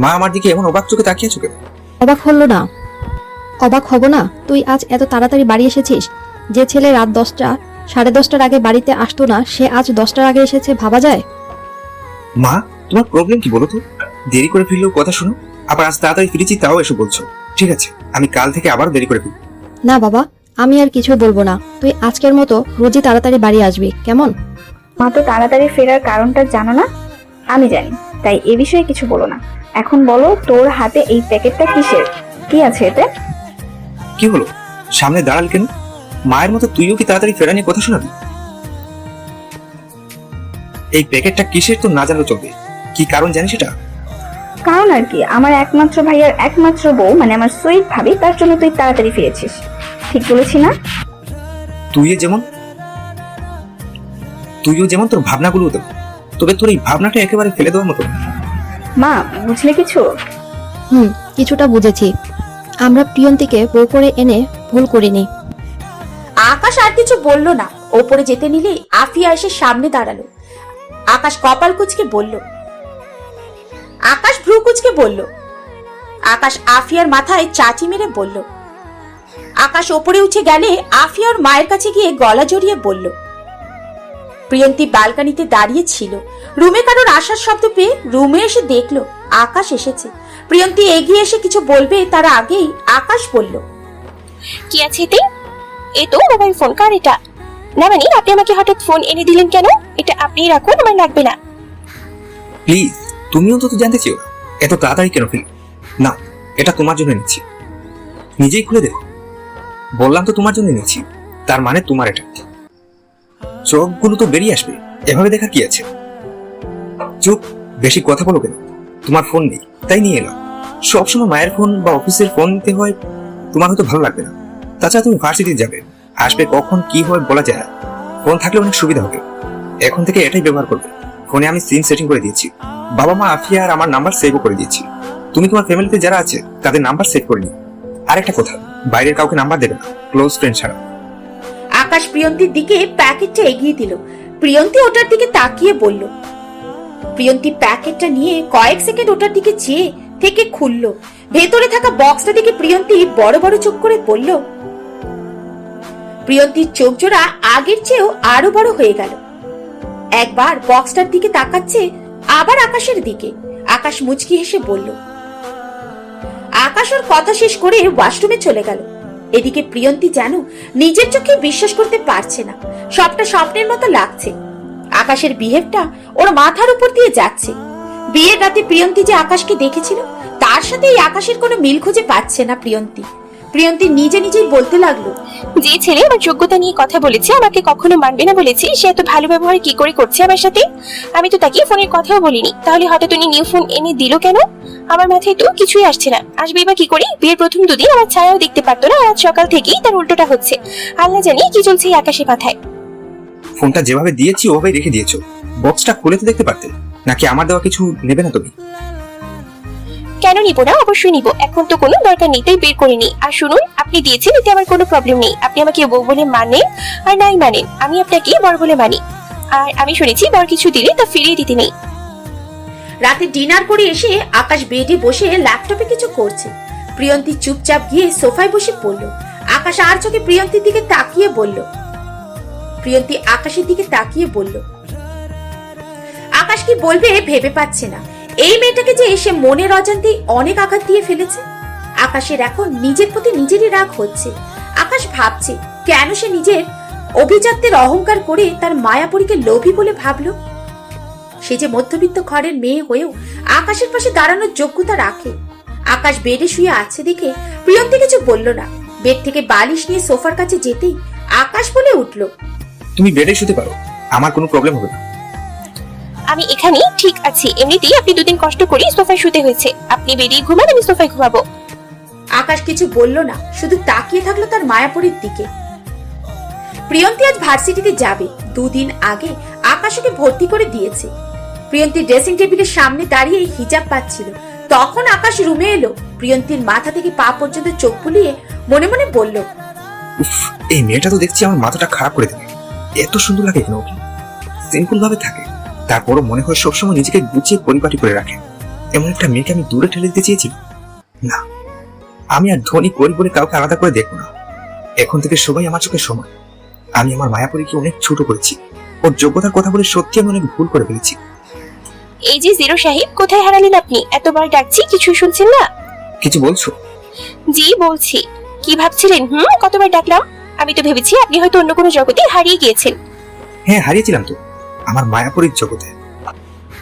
মা আমার দিকে এমন অবাক চোখে তাকিয়ে আছো কেন? অবাক হলো না? অবাক হব না? তুই আজ এত তাড়াতাড়ি বাড়ি এসেছিস। যে ছেলে রাত 10টা, 10:30টার আগে বাড়িতে আসতো না, সে আজ 10টার আগে এসেছে, ভাবা যায়? মা, তোমার প্রবলেম কি বলো তো? দেরি করে ফিরলেও কথা শুনো, আবার আজ তাড়াতাড়ি ফিরেছি তাও এসে বলছো। ঠিক আছে, আমি কাল থেকে আবার দেরি করে ফিরব। না বাবা, আমি আর কিছু বলবো না। তুই আজকের মতো রোজই তাড়াতাড়ি বাড়ি আসবি, কেমন? মা তো তাড়াতাড়ি ফেরার কারণটা জানো না? আমি জানি, তাই এ বিষয়ে কিছু বলো না। এখন বলো, তোর হাতে এই প্যাকেটটা কিসের? কি আছে এতে? কি হলো, সামনে দাঁড়াল কেন? মায়ের মতো তুইও কি তাড়াতাড়ি ফেরা নিয়ে কথা শোনাবি? এই প্যাকেটটা কিসের তো না জানলেও চলবে, কি কারণ জানিস এটা? কারণ আর কি, আমার একমাত্র ভাইয়ার একমাত্র বউ মানে আমার সুইট ভাবি, তার জন্য তুই তাড়াতাড়ি ফিরেছিস। ঠিক বলেছি না? তুইও যেমন তোর ভাবনাগুলো দেবো, তবে তোর এই ভাবনাটা একেবারে ফেলে দেওয়ার মতো। মা, বুঝলে কিছু? কিছুটা বুঝেছি। আমরা প্রিয়ন্তীকে বউ করে এনে ভুল করিনি। আকাশ আর কিছু বলল না। ওপরে যেতে নিলেই আফিয়া এসে সামনে দাঁড়ালো। আকাশ কপাল কুঁচকে বলল, আকাশ ভ্রু কুঁচকে বলল। আকাশ আফিয়ার মাথায় চাচি মেরে বলল। আকাশ ওপরে উঠে গেলে আফিয়ার মায়ের কাছে গিয়ে গলা জড়িয়ে বলল। প্রিয়ন্তী ব্যালকনিতে দাঁড়িয়ে ছিল। রুমে কারোর আসার শব্দ পেয়ে রুমে এসে দেখলো আকাশ এসেছে। প্রিয়ন্তী এগিয়ে এসে কিছু বলবে তার আগেই আকাশ বলল, কি আছে এতে? এ তো মোবাইল ফোন। কার এটা? না মানে আপনি আমাকে হঠাৎ ফোন এনে দিলেন কেন? এটা আপনিই রাখুন, আমার লাগবে না। প্লিজ, তুমিও তো জানতে চেও, এত তাড়াতাড়ি কেন ফিল? না, এটা তোমার জন্য নিচ্ছি, নিজেই খুলে দেখো। বললাম তো তোমার জন্য নিচ্ছি, তার মানে তোমার এটা। চোখগুলো তো বেরিয়ে আসবে, এভাবে দেখা কি আছে? চুপ, বেশি কথা বলো কেন? তোমার ফোন নেই তাই নিয়ে এলাম। সবসময় মায়ের ফোন বা অফিসের ফোন নিতে হয়, তোমার হয়তো ভালো লাগবে না। তাছাড়া তুমি ভার্সিটি যাবে, আসবে কখন কি হয় বলা যায় না। ফোন থাকলে অনেক সুবিধা হবে। এখন থেকে এটাই ব্যবহার করবে। ফোনে আমি সিম সেটিং করে দিয়েছি। বাবা মা আফিয়া আর আমার নাম্বার সেভও করে দিয়েছি। তুমি তোমার ফ্যামিলিতে যারা আছে তাদের নাম্বার সেভ করে নিও। আরেকটা কথা, বাইরের কাউকে নাম্বার দেবে না, ক্লোজ ফ্রেন্ড ছাড়া। আকাশ প্রিয়ন্তীর দিকে প্যাকেটটা এগিয়ে দিল। প্রিয়ন্তী ওটার দিকে তাকিয়ে বলল। প্রিয়ন্তী প্যাকেটটা নিয়ে কয়েক সেকেন্ড ওটার দিকে চেয়ে থেকে খুলল। ভেতরে থাকা বক্সটা দিকে প্রিয়ন্তী বড় বড় চোখ করে বলল। প্রিয়ন্তীর চোখ জোড়া আগের চেয়েও আরো বড় হয়ে গেল। একবার বক্সটার দিকে তাকাচ্ছে, আবার আকাশের দিকে। আকাশ মুচকি হেসে বলল। আকাশ ওর কথা শেষ করে ওয়াশরুমে চলে গেল। এদিকে প্রিয়ন্তী যেন নিজের চোখে বিশ্বাস করতে পারছে না। সবটা স্বপ্নের মতো লাগছে। আকাশের বিহেভটা ওর মাথার উপর দিয়ে যাচ্ছে। বিয়ের রাতে প্রিয়ন্তী যে আকাশকে দেখেছিল তার সাথে এই আকাশের কোনো মিল খুঁজে পাচ্ছে না প্রিয়ন্তী। প্রিয়ন্তী নিজে নিজেই বলতে লাগলো, যে ছেলে আমার যোগ্যতা নিয়ে কথা বলেছে, আমাকে কখনো মানবে না বলেছে, সে এত ভালো ব্যবহার কি করে করছে আমার সাথে? আমি তো তাকে ফোনের কথাও বলিনি, তাহলে হঠাৎ উনি নিউ ফোন এনে দিল কেন? আমার মাথায় তো কিছুই আসছে না। আসবে বা কি করে? বিয়ের প্রথম দুদিন আমার ছায়াও দেখতে পারতো না, আজ সকাল থেকেই তার উল্টোটা হচ্ছে। আল্লাহ জানি কি চলছে এই আকাশে মাথায়। ফোনটা যেভাবে দিয়েছি ওভাবেই রেখে দিয়েছো। বক্সটা খুলে তো দেখতে পারতে, নাকি আমার দেওয়া কিছু নেবে না তুমি? কেন নিব না? অবশ্যই নিব। এখন তো কোনো দরকার নেই তাই বের করে নি। আর শুনুন, আপনি দিয়েছেন এতে আমার কোনো প্রবলেম নেই। আপনি আমাকে বউ বলে মানেন আর নাই মানেন, আমি আপনাকে বর বলে মানি। আর আমি শুনেছি বর কিছু দিলে তা ফিরিয়ে দিতে নেই। রাতে ডিনার করে এসে আকাশ বেডে বসে ল্যাপটপে কিছু করছে। প্রিয়ন্তী চুপচাপ গিয়ে সোফায় বসে পড়ল। আকাশ আর চোখে প্রিয়ন্তীর দিকে তাকিয়ে বলল। প্রিয়ন্তী আকাশের দিকে তাকিয়ে বলল। আকাশ কি বলবে ভেবে পাচ্ছে না। এই মেয়েটাকে যে সে মনের অজান্তেই অনেক আঘাত দিয়ে ফেলেছে। আকাশের এখন নিজের প্রতি নিজেরই রাগ হচ্ছে। আকাশ ভাবছে কেন সে নিজের অভিজাত্যের অহংকার করে তার মায়াপুরীকে লোভী বলে ভাবলো। সে যে মধ্যবিত্ত ঘরের মেয়ে হয়েও আকাশের পাশে দাঁড়ানোর যোগ্যতা রাখে। আকাশ বেডে শুয়ে আছে দেখে প্রিয়ন্তী কিছু বলল না। বেড থেকে বালিশ নিয়ে সোফার কাছে যেতেই আকাশ বলে উঠল, তুমি বেডে শুতে পারো, আমার কোনো প্রবলেম হবে না। আমি এখানে ঠিক আছি। এমনিতেই আপনি দুদিন কষ্ট করে সোফায় শুতে হয়েছে। আপনি বেরিয়ে ঘুমান, আমি সোফায় ঘুমাবো। আকাশ কিছু বলল না, শুধু তাকিয়ে থাকলো তার মায়াপুরীর দিকে। প্রিয়ন্তী আজ ভার্সিটিতে যাবে। দুদিন আগে আকাশ ওকে ভর্তি করে দিয়েছে। প্রিয়ন্তী ড্রেসিং টেবিলের সামনে দাঁড়িয়ে হিজাব পাচ্ছিল। তখন আকাশ রুমে এলো। প্রিয়ন্তীর মাথা থেকে পা পর্যন্ত চোখ বুলিয়ে মনে মনে বলল, উফ, এই মেয়েটা তো দেখছি আমার মাথাটা খারাপ করে দেবে। এত সুন্দর লাগে কেন ওকে? সিম্পল ভাবে থাকে, তারপরও মনে হয় সবসময় নিজেকে গুছিয়ে পরিপাটি করে রাখে। এমন একটা মেয়েকে আমি দূরে ঠেলে দিতে চেয়েছি। না, আমি আর ধনী করি বলে কাউকে আলাদা করে দেখবো না। এখন থেকে সবাই আমার চোখে সমান। আমি আমার মায়াপুরীকে অনেক ছোট করেছি। ওর যোগ্যতার কথা বলে সত্যি আমি অনেক ভুল করে ফেলেছি। এই যে জিরো সাহেব, কোথায় হারালেন আপনি? এতবার ডাকছি কিছুই শুনছেন না। কিছু বলছো? জি বলছি। কি ভাবছিলেন? কতবার ডাকলাম? আমি তো ভেবেছি আপনি হয়তো অন্য কোনো জগতে হারিয়ে গিয়েছেন। হ্যাঁ, হারিয়েছিলাম তো, আমার মায়াপুরীর জগতে।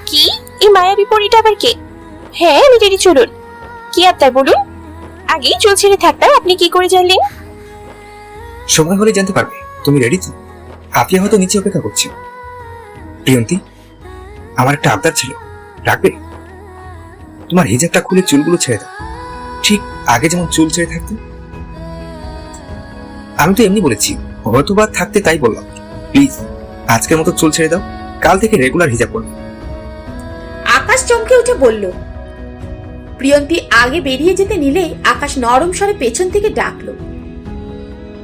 কি? এই মায়াবী পরীটা আবার কে? হ্যাঁ আমি রেডি, চলুন। কি আপনার বলুন? আগেই চুল ছেড়ে থাকতাম, আপনি কি করে জানলেন? সময় হলে জানতে পারবে। তুমি রেডি তো? আফিয়া হয়তো নিচে অপেক্ষা করছে। প্রিয়ন্তী, আমার একটা আবদার ছিল, রাখবে? তোমার হিজাবটা খুলে চুলগুলো ছেড়ে দাও, ঠিক আগে যেমন চুল ছেড়ে থাকতে। আমি তো এমনি বলেছি, হয়তো বা থাকতে তাই বললাম। প্লিজ আজকের মতো চুল ছেড়ে দাও, কাল থেকে রেগুলার হিজাব করবে। আকাশ চমকে উঠে বলল, প্রিয়ন্তী আগে বেরিয়ে যেতে নিলেই আকাশ নরম স্বরে পেছন থেকে ডাকলো।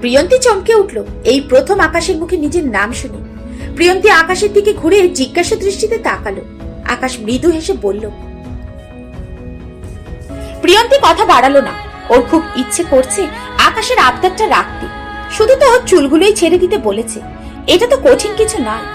প্রিয়ন্তী চমকে উঠল এই প্রথম আকাশের মুখে নিজের নাম শুনে। প্রিয়ন্তী আকাশের দিকে ঘুরে জিজ্ঞাসা দৃষ্টিতে তাকালো। আকাশ মৃদু হেসে বলল। প্রিয়ন্তী কথা বাড়ালো না। ওর খুব ইচ্ছে করছে আকাশের আবদারটা রাখতে, শুধু তো চুলগুলোই ছেড়ে দিতে বলেছে। এটা তো কঠিন কিছু নয়।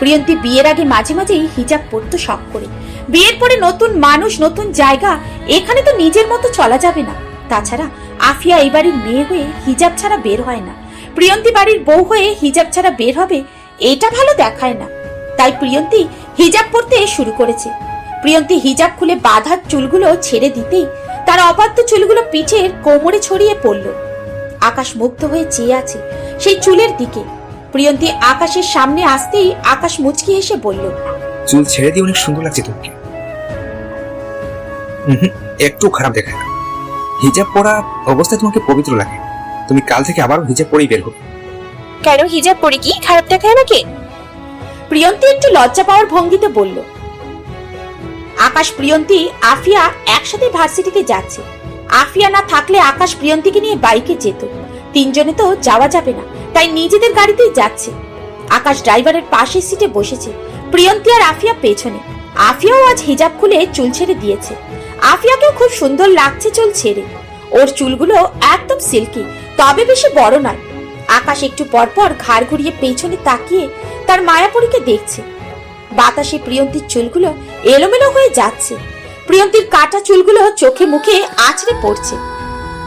প্রিয়ন্তী বিয়ের আগে মাঝে মাঝেই হিজাব পরতো শখ করে। বিয়ের পরে নতুন মানুষ, নতুন জায়গা, এখানে তো নিজের মতো চলা যাবে না। তাছাড়া আফিয়া এই বাড়ির মেয়ে হয়ে হিজাব ছাড়া বের হয় না। প্রিয়ন্তী বাড়ির বউ হয়ে হিজাব ছাড়া বের হবে, এটা ভালো দেখায় না। তাই প্রিয়ন্তী হিজাব পরতে শুরু করেছে। প্রিয়ন্তী হিজাব খুলে বাঁধা চুলগুলো ছেড়ে দিতেই তার অবাধ্য চুলগুলো পিঠের কোমরে ছড়িয়ে পড়ল। আকাশ মুগ্ধ হয়ে চেয়ে আছে সেই চুলের দিকে। প্রিয়ন্তী আকাশের সামনে আসতেই আকাশ মুচকি হেসে বলল, চুল ছেড়ে দিয়ে অনেক সুন্দর লাগছে তোমাকে। একটু খারাপ দেখায় না। হিজাব পরা অবস্থায় তোমাকে পবিত্র লাগে। তুমি কাল থেকে আবারও হিজাব পরেই বের হবে। কেন হিজাব পরে কি খারাপ দেখায় নাকি? প্রিয়ন্তী একটু লজ্জা পাওয়ার ভঙ্গিতে বলল। আকাশ, প্রিয়ন্তী, আফিয়া একসাথে ভার্সিটিতে যাচ্ছে। আফিয়া না থাকলে আকাশ প্রিয়ন্তীকে নিয়ে বাইকে যেত। তিনজনে তো যাওয়া যাবে না, তাই নিজেদের গাড়িতেই যাচ্ছে। আকাশ ড্রাইভারের পাশের সিটে বসেছে, প্রিয়ন্তী আর আফিয়া পেছনে। আফিয়াও আজ হিজাব খুলে চুল ছেড়ে দিয়েছে। আফিয়াকেও খুব সুন্দর লাগছে চুল ছেড়ে। ওর চুলগুলো একদম সিল্কি, তবে বেশি বড় নয়। আকাশ একটু পরপর ঘাড় ঘুরিয়ে পেছনে তাকিয়ে তার মায়াপরীকে দেখছে। বাতাসে প্রিয়ন্তীর চুলগুলো এলোমেলো হয়ে যাচ্ছে। প্রিয়ন্তীর কাটা চুলগুলো চোখে মুখে আছড়ে পড়ছে।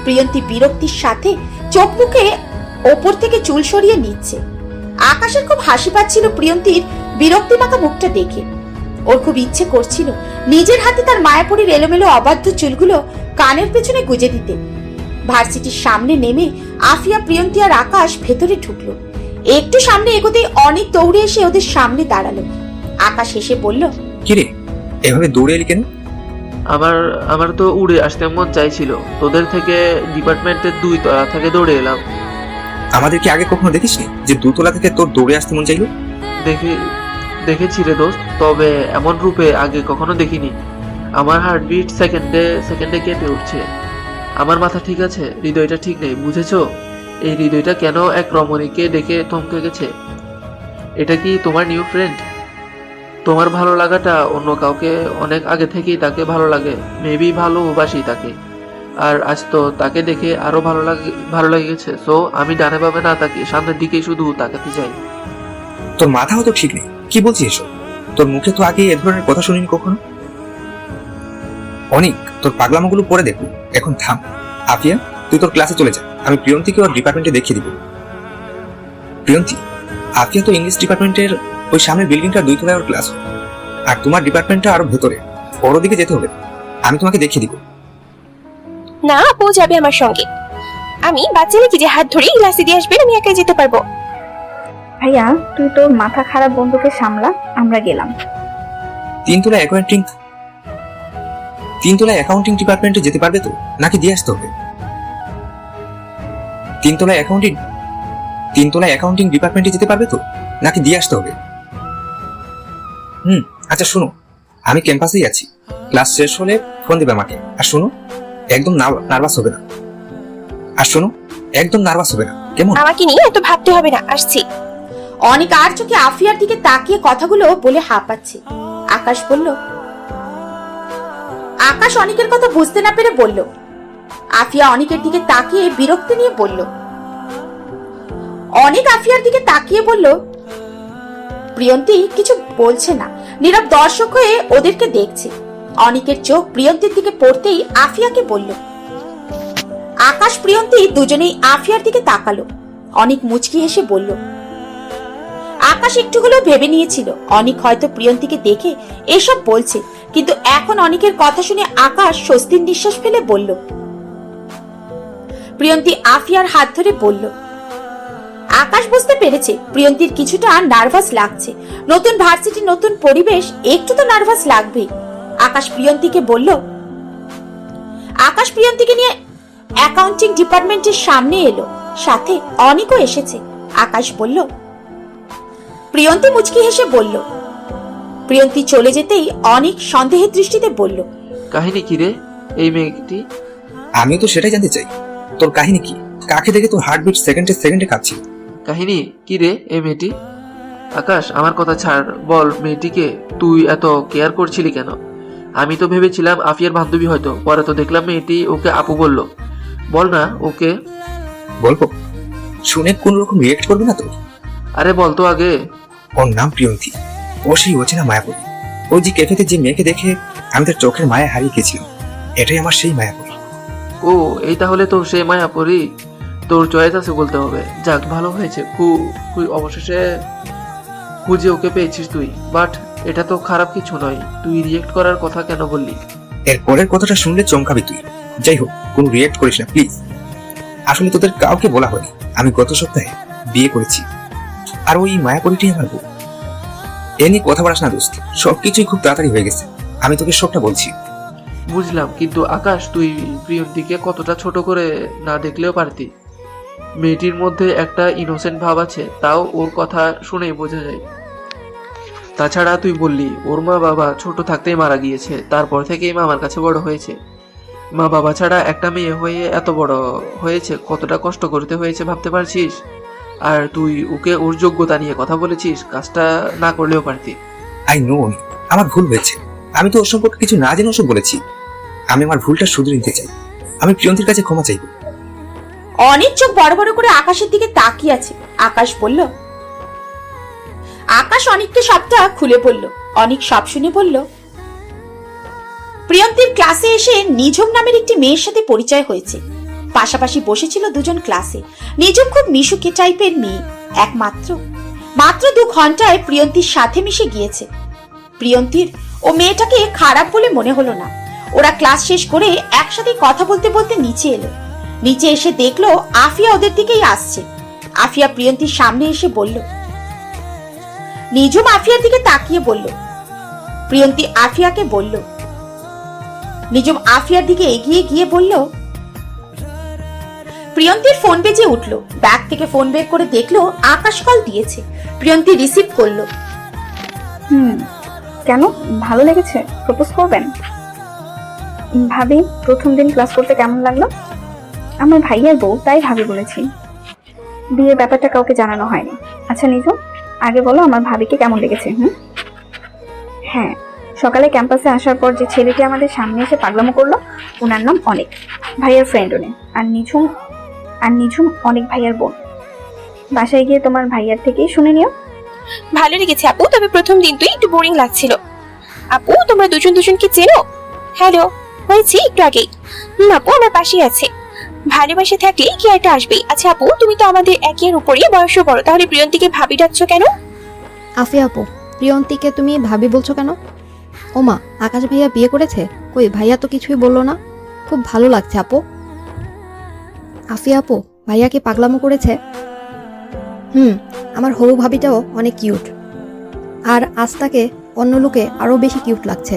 প্রিয়ন্তী বিরক্তির সাথে চোখ মুখে ওপর থেকে চুল সরিয়ে নিচ্ছে। আকাশের খুব হাসি পাচ্ছিল প্রিয়ন্তীর বিরক্তি মাখা মুখটা দেখে। ওর খুব ইচ্ছে করছিল নিজের হাতে তার মায়াপুরীর এলোমেলো অবাধ্য চুলগুলো কানের পেছনে গুজে দিতে। ভার্সিটির সামনে নেমে আফিয়া, প্রিয়ন্তী আর আকাশ ভেতরে ঢুকলো। একটু সামনে এগোতেই অনেক দৌড়ে এসে ওদের সামনে দাঁড়ালো। আকাশ হেসে বলল, কিরে এভাবে দৌড়ে এলি কেন? আমার তো উড়ে আসতে মন চাইছিল। তোদের থেকে ডিপার্টমেন্টের 2 তলা থেকে দৌড়ে এলাম। আমাদের কি আগে কখনো দেখিসনি যে 2 তলা থেকে তোর দৌড়ে আসতে মন চাইলো? দেখেছি রে দোস্ত, তবে এমন রূপে আগে কখনো দেখিনি। আমার হার্টবিট সেকেন্ডে কেঁপে উঠছে। আমার মাথা ঠিক আছে, হৃদয়টা ঠিক নেই, বুঝেছো? এই হৃদয়টা কেন এক রমণীকে দেখে থমকে গেছে। এটা কি তোমার নিউ ফ্রেন্ড? তোমার ভালো লাগাটা অন্য কাউকে অনেক আগে থেকেই তাকে ভালো লাগে, মেবি ভালোবাসি তাকে। আর আজ তো তাকে দেখে আরো ভালো লাগে গেছে। সো আমি ডানে বামে না তাকিয়ে সামনের দিকেই শুধু তাকাতে চাই। তোর মাথাও তো ঠিক নেই, কি বলছিস এসব? তোর মুখে তো আগে এ ধরনের কথা শুনিনি কখনো। অনেক তোর পাগলামোগুলো পরে দেখবো, এখন থাম। আফিয়া, তুই তোর ক্লাসে চলে যা, আমি প্রিয়ন্তীকে ওর ডিপার্টমেন্টে দেখিয়ে দিব। প্রিয়ন্তী, আফিয়া তো ইংলিশ ডিপার্টমেন্টের ওই সামনের বিল্ডিংটা 2 তলায় ওর ক্লাস, আর তোমার ডিপার্টমেন্টটা আরো ভেতরে, ওর দিকে যেতে হবে। আমি তোমাকে দেখিয়ে দিব। না, আপু যাবে আমার সঙ্গে। আমি বাচ্চা নাকি যে হাত ধরে ক্লাসে দিয়ে আসবেন, আমি একাই যেতে পারবো। ভাইয়া তুই তোর মাথা খারাপ বন্ধুকে সামলা, আমরা গেলাম। 3 তলায় অ্যাকাউন্টিং ডিপার্টমেন্টে যেতে পারবে তো, নাকি দিয়ে আসতে হবে? 3 তলায় অ্যাকাউন্টিং ডিপার্টমেন্টে যেতে পারবে তো, নাকি দিয়ে আসতে হবে? আচ্ছা শোনো, আমি ক্যাম্পাসেই আছি, ক্লাস শেষ হলে ফোন দেবে আমাকে। আর শোনো, একদম নার্ভাস হবে না, কেমন? আমাকে নিয়ে এত ভাবতে হবে না, আসছি। অনেক আর চোখে আফিয়ার দিকে তাকিয়ে কথাগুলো বলে হাঁপাচ্ছে। আকাশ বলল, আকাশ অনেকের কথা বুঝতে না পেরে বলল। আফিয়া অনেকের দিকে তাকিয়ে বিরক্তি নিয়ে বলল। অনেক আফিয়ার দিকে তাকিয়ে বলল। প্রিয়ন্তী কিছু বলছে না, নীরব দর্শক হয়ে ওদেরকে দেখছে। অনেকের চোখ প্রিয়ন্তীর দিকে পড়তেই আফিয়াকে বলল। আকাশ, প্রিয়ন্তী দুজনেই আফিয়ার দিকে তাকালো। অনেক মুচকি হেসে বলল। আকাশ একটু হলেও ভেবে নিয়েছিল অনেক হয়তো প্রিয়ন্তীকে দেখে এসব বলছে, কিন্তু এখন অনেকের কথা শুনে আকাশ স্বস্তির নিঃশ্বাস ফেলে বলল। প্রিয়ন্তী আফিয়ার হাত ধরে বলল। আকাশ বুঝতে পেরেছে প্রিয়ন্তীর কিছুটা নার্ভাস লাগছে। নতুন ভার্সিটি, নতুন পরিবেশ, একটু তো নার্ভাস লাগবেই। আকাশ প্রিয়ন্তীকে বলল। আকাশ প্রিয়ন্তীকে নিয়ে অ্যাকাউন্টিং ডিপার্টমেন্টের সামনে এলো, সাথে অনেকও এসেছে। আকাশ বলল। প্রিয়ন্তী মুচকি হেসে বলল। প্রিয়ন্তী চলে যেতেই অনেক সন্দেহের দৃষ্টিতে বলল। কাহিনী কি রে? এই মেয়েটি? আমিও তো সেটাই জানতে চাই, তোর কাহিনী কি? কাকে দেখে তোর হার্টবিট সেকেন্ডে সেকেন্ডে কাঁপছিল? কাহিনী কি রে এই মেয়েটি? আকাশ, আমার কথা ছাড়, বল মেয়েটিকে তুই এত কেয়ার করছিলি কেন? আমি তো ভেবেছিলাম আফিয়ার বান্ধবী হয়তো, পরে তো দেখলাম মেয়েটি ওকে আপু বলল। বল না ওকে। বলবো? শুনে কোন রকম রিয়েক্ট করবে না তো? আরে বল তো আগে। ওর নাম প্রিয়ন্তী। ও সেই অচেনা মায়াপুরী। ওই যে ক্যাফেতে যে মেয়েকে দেখে আমি তার চোখের মায়া হারিয়ে গেছিলাম, এটাই আমার সেই মায়াপুরী। ও, এই তাহলে তো সে মায়াপুরী। তোর চয়েস আছে বলতে হবে। যাক, ভালো হয়েছে, অবশেষে খুঁজে ওকে পেয়েছিস তুই। বাট এটা তো খারাপ কিছু নয়, তুই রিয়েক্ট করার কথা কেন বললি? এর পরের কথাটা শুনলে চমকাবি তুই। যাই হোক, কোনো রিয়েক্ট করিস না প্লিজ। আসলে তোদের কাউকে বলা হয়নি, আমি গত সপ্তাহে বিয়ে করেছি, আর ওই মায়াপুরীটি আমার বউ। এ নিয়ে কথা বলাস না দোস্ত, সবকিছুই খুব তাড়াতাড়ি হয়ে গেছে। আমি তোকে সবটা বলছি। বুঝলাম, কিন্তু আকাশ তুই প্রিয়ন্তীকে কতটা ছোট করে না দেখলেও পারতি। মেয়েটির মধ্যে একটা ইনোসেন্ট ভাব আছে, তাও ওর কথা শুনেই বোঝা যায়। তাছাড়া তুই বললি ওর মা বাবা ছোট থাকতেই মারা গিয়েছে, তারপর থেকেই মামার কাছে বড় হয়েছে। মা বাবা ছাড়া একটা মেয়ে হয়ে এত বড় হয়েছে, কতটা কষ্ট করতে হয়েছে ভাবতে পারছিস? আর তুই ওকে ওর যোগ্যতা নিয়ে কথা বলেছিস, কাজটা না করলেও পারতি। আই নো, আমার ভুল হয়েছে। আমি তো ওর সম্পর্কে কিছু না জেনে ওসব বলেছি। আমি আমার ভুলটা শুধরে নিতে চাই। আমি প্রিয়ন্তীর কাছে ক্ষমা চাইব। অনেক চোখ বড় বড় করে আকাশের দিকে তাকিয়ে আছে। আকাশ বলল, আকাশ অনেককে সবটা খুলে বলল। অনেক সব শুনে বলল, প্রিয়ন্তীর ক্লাসে এসে নিঝুম নামের একটি মেয়ের সাথে পরিচয় হয়েছে। পাশাপাশি বসেছিল দুজন ক্লাসে। নিঝুম খুব মিশুকে টাইপের মেয়ে, মাত্র 2 ঘন্টায় প্রিয়ন্তীর সাথে মিশে গিয়েছে। প্রিয়ন্তীর ও মেয়েটাকে খারাপ বলে মনে হলো না। ওরা ক্লাস শেষ করে একসাথে কথা বলতে বলতে নিচে এলো। নিচে এসে দেখলো আফিয়া ওদের দিকেই আসছে। আফিয়া প্রিয়ন্তীর সামনে এসে বলল, নিঝুম আফিয়ার দিকে তাকিয়ে বলল। প্রিয়ন্তী আফিয়াকে বলল। নিঝুম আফিয়ার দিকে এগিয়ে গিয়ে বলল। প্রিয়ন্তীর ফোন বেজে উঠলো। ব্যাগ থেকে ফোন বের করে দেখলো আকাশ কল দিয়েছে। প্রিয়ন্তী রিসিভ করলো। কেন, ভালো লেগেছে? প্রপোজ করবেন? ভাবি, প্রথম দিন ক্লাস করতে কেমন লাগলো? আমার ভাইয়ার বউ, তাই ভাবি বলেছি। বিয়ের ব্যাপারটা কাউকে জানানো হয়নি। আচ্ছা নিঝুম, আগে বলো আমার ভাবিকে কেমন লেগেছে? হ্যাঁ, সকালে ক্যাম্পাসে আসার পর যে ছেলেটি আমাদের সামনে এসে পাগলামো করলো, ওনার নাম অনেক, ভাইয়ার ফ্রেন্ড উনি। আর নিঝুম অনেক ভাইয়ার বোন। বাসায় গিয়ে তোমার ভাইয়ার থেকেই শুনে নিও। ভালো লেগেছে আপু, তবে প্রথম দিন তুই একটু বোরিং লাগছিল। আপু, তোমরা দুজনকে চেনো? হ্যালো, হয়েছে একটু আগেই। আপু আমার পাশেই আছে। ভালোবাসে থাকলে কি একটা আসবেই। আচ্ছা আপু, তুমি তো আমাদের একের উপরই বয়স বড়, তাহলে প্রিয়ন্তীকে ভাবি ডাকছো কেন? আফিয়া আপু, প্রিয়ন্তীকে তুমি ভাবি বলছো কেন? ওমা, আকাশ ভাইয়া বিয়ে করেছে? কই, ভাইয়া তো কিছুই বললো না। খুব ভালো লাগছে আপু। আফিয়া আপু, ভাইয়া কি পাগলামো করেছে? আমার হবু ভাবিটাও অনেক কিউট, আর আজ তাকে অন্য লোকে আরো বেশি কিউট লাগছে।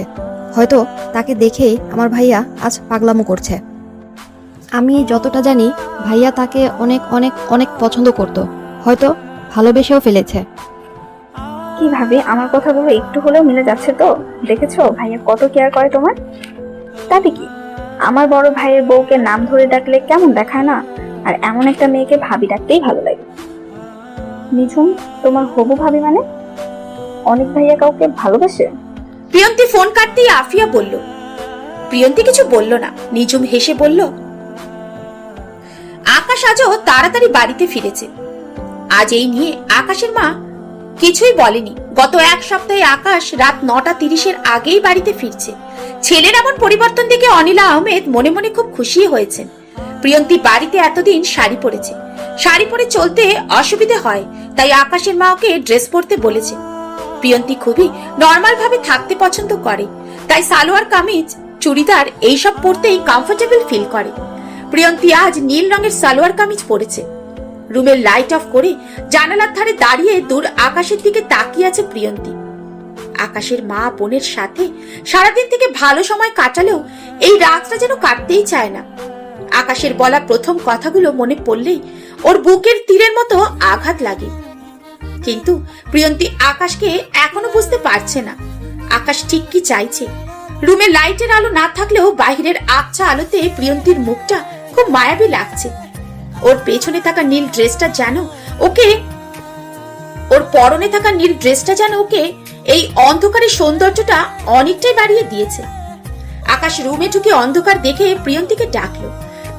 হয়তো তাকে দেখেই আমার ভাইয়া আজ পাগলামো করছে। আমি যতটা জানি ভাইয়া তাকে অনেক অনেক অনেক পছন্দ করত, হয়তো ভালোবেসেও ফেলেছে। কিভাবে আমার কথাগুলো একটু হলেও মিলে যাচ্ছে তো? দেখেছো ভাইয়া কত কেয়ার করে তোমার। তাতে কি, আমার বড় ভাইয়ের বউকে নাম ধরে ডাকলে কেমন দেখায় না? আর এমন একটা মেয়েকে ভাবি ডাকতেই ভালো লাগে। নিঝুম, তোমার হবু ভাবি মানে? অনেক ভাইয়া কাউকে ভালোবাসে? প্রিয়ন্তী ফোন কাটতেই আফিয়া বলল। প্রিয়ন্তী কিছু বলল না। নিঝুম হেসে বলল, আকাশ আজও তাড়াতাড়ি বাড়িতে ফিরেছে। আজ এই নিয়ে আকাশের মা কিছুই বলেনি। গত 1 সপ্তাহে আকাশ রাত 9:30 আগেই বাড়িতে ফিরছে। ছেলের এমন পরিবর্তন দেখে অনিলা আহমেদ মনে মনে খুব খুশি হয়েছেন। প্রিয়ন্তী বাড়িতে এতদিন শাড়ি পরেছে, শাড়ি পরে চলতে অসুবিধে হয়, তাই আকাশের মা ওকে ড্রেস পরতে বলেছে। প্রিয়ন্তী খুবই নর্মাল ভাবে থাকতে পছন্দ করে, তাই সালোয়ার কামিজ, চুড়িদার এইসব পরতেই কমফোর্টেবল ফিল করে। প্রিয়ন্তী আজ নীল রঙের সালোয়ার কামিজ পরেছে। রুমের লাইট অফ করে জানালার ধারে দাঁড়িয়ে দূর আকাশের দিকে তাকিয়ে আছে প্রিয়ন্তী। আকাশের মা বোনের সাথে সারাদিন থেকে ভালো সময় কাটালেও এই রাতটা যেন কাটতেই চায় না। আকাশের বলা প্রথম কথাগুলো মনে পড়লেই ওর বুকের তীরের মতো আঘাত লাগে। কিন্তু প্রিয়ন্তী আকাশকে এখনো বুঝতে পারছে না আকাশ ঠিক কি চাইছে। রুমে লাইটের আলো না থাকলেও বাইরের আবছা আলোতে প্রিয়ন্তীর মুখটা খুব মায়াবী লাগছে। ওর পেছনে থাকা নীল ড্রেসটা যেন ওকে ওর পরনে থাকা নীল ড্রেসটা যেন ওকে এই অন্ধকারের সৌন্দর্যটা অনেকটাই বাড়িয়ে দিয়েছে। আকাশ রুমে ঢুকে অন্ধকার দেখে প্রিয়ন্তীকে ডাকলো।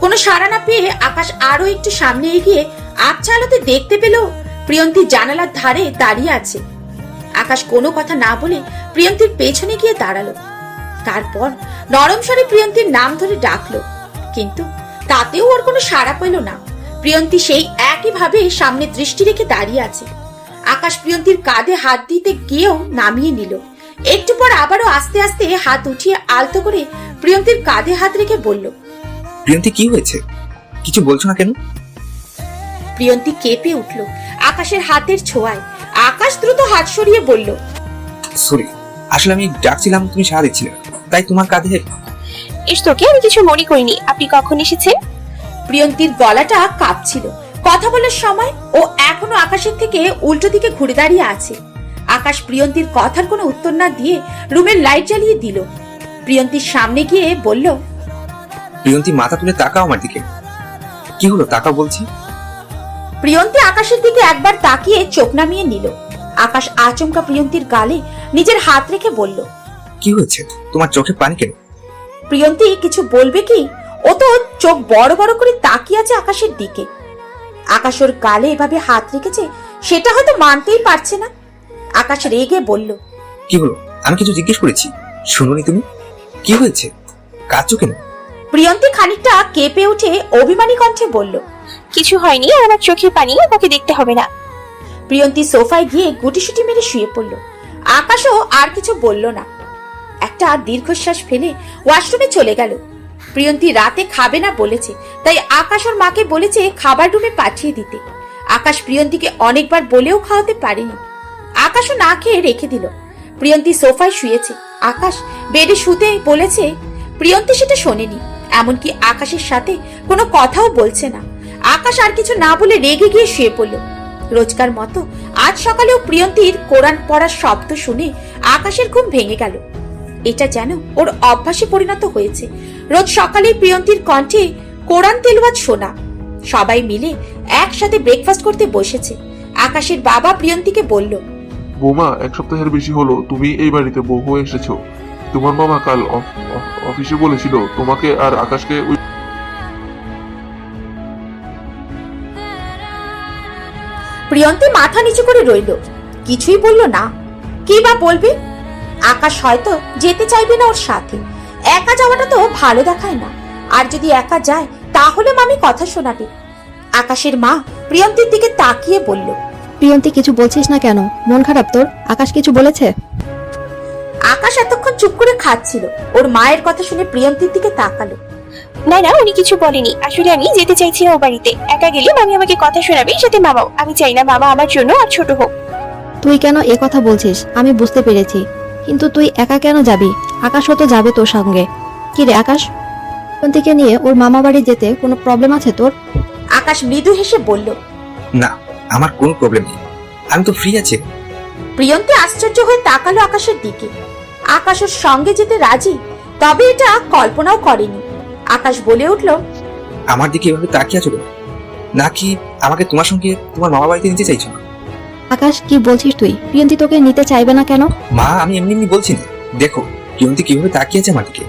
কোনো সাড়া না পেয়ে আকাশ আরো একটু সামনে এগিয়ে আবছা আলোতে দেখতে পেল প্রিয়ন্তী জানালার ধারে দাঁড়িয়ে আছে। আকাশ কোনো কথা না বলে প্রিয়ন্তীর পেছনে গিয়ে দাঁড়ালো। তারপর নরম স্বরে প্রিয়ন্তীর নাম ধরে ডাকলো, কিন্তু তাতেও ওর কোনো সাড়া পেল না। প্রিয়ন্তী সেই একই ভাবে সামনে দৃষ্টি রেখে দাঁড়িয়ে আছে। আকাশ প্রিয়ন্তীর কাঁধে হাত দিতে গিয়েও নামিয়ে নিল। একটু পর আবারও আস্তে আস্তে হাত উঠিয়ে আলতো করে প্রিয়ন্তীর কাঁধে হাত রেখে বলল, প্রিয়ন্তী কি হয়েছে? কিছু বলছো না কেন? প্রিয়ন্তী কেঁপে উঠল আকাশের হাতের ছোঁয়ায়। আকাশ দ্রুত হাত সরিয়ে বলল, সরি, আসলে আমি ডাকছিলাম, তুমি সাড়া দিচ্ছিলে না, তাই তোমার কাঁধে। ইস তোকে আমি কিছু মনে করিনি। আপনি কখন এসেছেন? প্রিয়ন্তীর গলাটা কাঁপছিল। কথা বলার সময় ও এখনো আকাশের থেকে উল্টো দিকে ঘুরে দাঁড়িয়ে আছে। আকাশ প্রিয়ন্তীর কথার কোনো উত্তর না দিয়ে রুমের লাইট জ্বালিয়ে দিল। প্রিয়ন্তীর সামনে গিয়ে বলল, প্রিয়ন্তী মাথা তুলে তাকাও আমার দিকে। কি হলো, তাকাও বলছি। প্রিয়ন্তী আকাশের দিকে একবার তাকিয়ে চোখ নামিয়ে নিল। আকাশ আচমকা প্রিয়ন্তীর গালে নিজের হাত রেখে বলল, কি হয়েছে, তোমার চোখে পানি কেন? প্রিয়ন্তী কিছু বলবে কি, ও তো চোখ বড় বড় করে তাকিয়ে আছে আকাশের দিকে। আকাশ ওর গালে এভাবে হাত রেখেছে সেটা হয়তো মানতেই পারছে না। আকাশ রেগে বলল, কি হলো, আমি কিছু জিজ্ঞেস করেছি, শুনোনি তুমি? কি হয়েছে, কাঁদছো কেন? প্রিয়ন্তী খানিকটা কেঁপে উঠে অভিমানী কণ্ঠে বলল, কিছু হয়নি, আর আমার চোখের পানি আমাকে দেখতে হবে না। প্রিয়ন্তী সোফায় গিয়ে গুটিসুটি মেরে শুয়ে পড়ল। আকাশও আর কিছু বলল না। একটা দীর্ঘশ্বাস ফেলে ওয়াশরুমে চলে গেল। প্রিয়ন্তী রাতে খাবে না বলেছে, তাই আকাশ ওর মাকে বলেছে খাবার রুমে পাঠিয়ে দিতে। আকাশ প্রিয়ন্তীকে অনেকবার বলেও খাওয়াতে পারেনি। আকাশও না খেয়ে রেখে দিল। প্রিয়ন্তী সোফায় শুয়েছে, আকাশ বেডে শুতে বলেছে। প্রিয়ন্তী সেটা শোনেনি, এমনকি আকাশের সাথে কোনো কথাও বলছে না। আকাশ আর কিছু না বলে রেগে গিয়ে শুয়ে পড়ল। রোজকার মতো আজ সকালেও প্রিয়ন্তীর কোরআন পড়ার শব্দ শুনে আকাশের ঘুম ভেঙে গেল। এটা যেন ওর অভ্যাসে পরিণত হয়েছে। রোজ সকালে প্রিয়ন্তীর কণ্ঠে কোরআন তেলাওয়াত শোনা। সবাই মিলে একসাথে ব্রেকফাস্ট করতে বসেছে। আকাশের বাবা প্রিয়ন্তীকে বলল, বোমা, এক সপ্তাহের বেশি হলো তুমি এই বাড়িতে বউ হয়ে এসেছো। তোমার মামা কাল অফিসে বলেছিল তোমাকে আর আকাশকে প্রিয়ন্তী মাথা নিচু করে রইল, কিছুই বলল না। কি বা বলবে? আকাশ হয়তো যেতে চাইবে না ওর সাথে। একা যাওয়াটা তো ভালো দেখায় না, আর যদি একা যায় তাহলে মামি কথা শোনাবে। আকাশের মা প্রিয়ন্তীর দিকে তাকিয়ে বলল, প্রিয়ন্তী কিছু বলছিস না কেন? মন খারাপ তোর? আকাশ কিছু বলেছে? আকাশ এতক্ষণ চুপ করে খাচ্ছিল। ওর মায়ের কথা শুনে প্রিয়ন্তীর দিকে তাকালো। না না, উনি কিছু বলেনি। আসলে আমি যেতে চাইছি না ও বাড়িতে। একা গেলে মামি আমাকে কথা শোনাবে, সাথে মামাও। আমি চাই না মামা আমার জন্য আর ছোট হোক। তুই কেন এ কথা বলছিস আমি বুঝতে পেরেছি, কিন্তু তুই একা কেন যাবি? আকাশও তো যাবে তোর সঙ্গে। কি রে আকাশ, প্রিয়ন্তীকে নিয়ে ওর মামা বাড়ি যেতে কোনো প্রবলেম আছে তোর? আকাশ মৃদু হেসে বলল, না, আমার কোনো প্রবলেম নেই, আমি তো ফ্রি আছি। প্রিয়ন্তী আশ্চর্য হয়ে তাকালো আকাশের দিকে। আকাশ ওর সঙ্গে যেতে রাজি, তবে এটা কল্পনাও করেনি। আকাশ বলে উঠল, আমার দিকে এভাবে তাকিয়ে আছো কেন? নাকি আমাকে তোমার সঙ্গে তোমার মামা বাড়িতে নিতে চাইছো না? আকাশ কি বলছিস তুই? প্রিয়ন্তী তোকে নিতে চাইবে না কেন? মা, আমি এমনি এমনি বলছি না, দেখো প্রিয়ন্তী কিভাবে তাকিয়ে আছে আমার দিকে।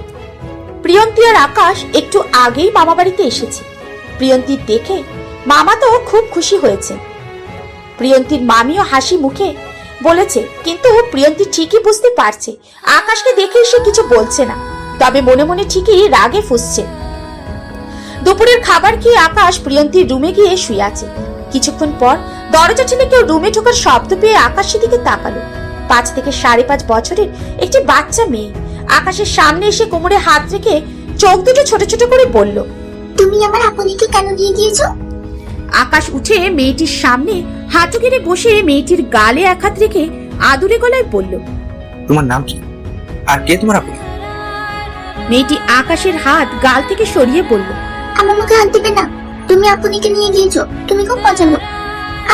প্রিয়ন্তী আর আকাশ একটু আগেই মামা বাড়িতে এসেছে। প্রিয়ন্তী দেখে মামা তো খুব খুশি হয়েছে। প্রিয়ন্তীর মামিও হাসি মুখে বলেছে, কিন্তু প্রিয়ন্তী ঠিকই বুঝতে পারছে আকাশকে দেখে সে কিছু বলছে না, তবে মনে মনে ঠিকই রাগে ফুঁসছে। দুপুরের খাবার খেয়ে আকাশ প্রিয়ন্তীর রুমে গিয়ে শুয়ে আছে। কিছুক্ষণ পর দরজা ঠেলে কেউ রুমে ঢোকার শব্দ পেয়ে আকাশের দিকে তাকালো। 5 থেকে 5.5 বছরের একটি বাচ্চা মেয়ে আকাশের সামনে এসে কোমরে হাত রেখে চোখ দুটো ছোট ছোট করে বলল, তুমি আমার আপনিকে কেন নিয়ে গিয়েছো? আকাশ উঠে মেয়েটির সামনে হাঁটু গেড়ে বসে মেয়েটির গালে এক হাত রেখে আদুরে গলায় বলল, তোমার নাম কি, আর কে তোমার আপনি? মেয়েটি আকাশের হাত গাল থেকে সরিয়ে বলল, আমার মুখে হাত দিবে না। তুমি আপনিকে নিয়ে গিয়েছো, তুমি খুব মজা লোক।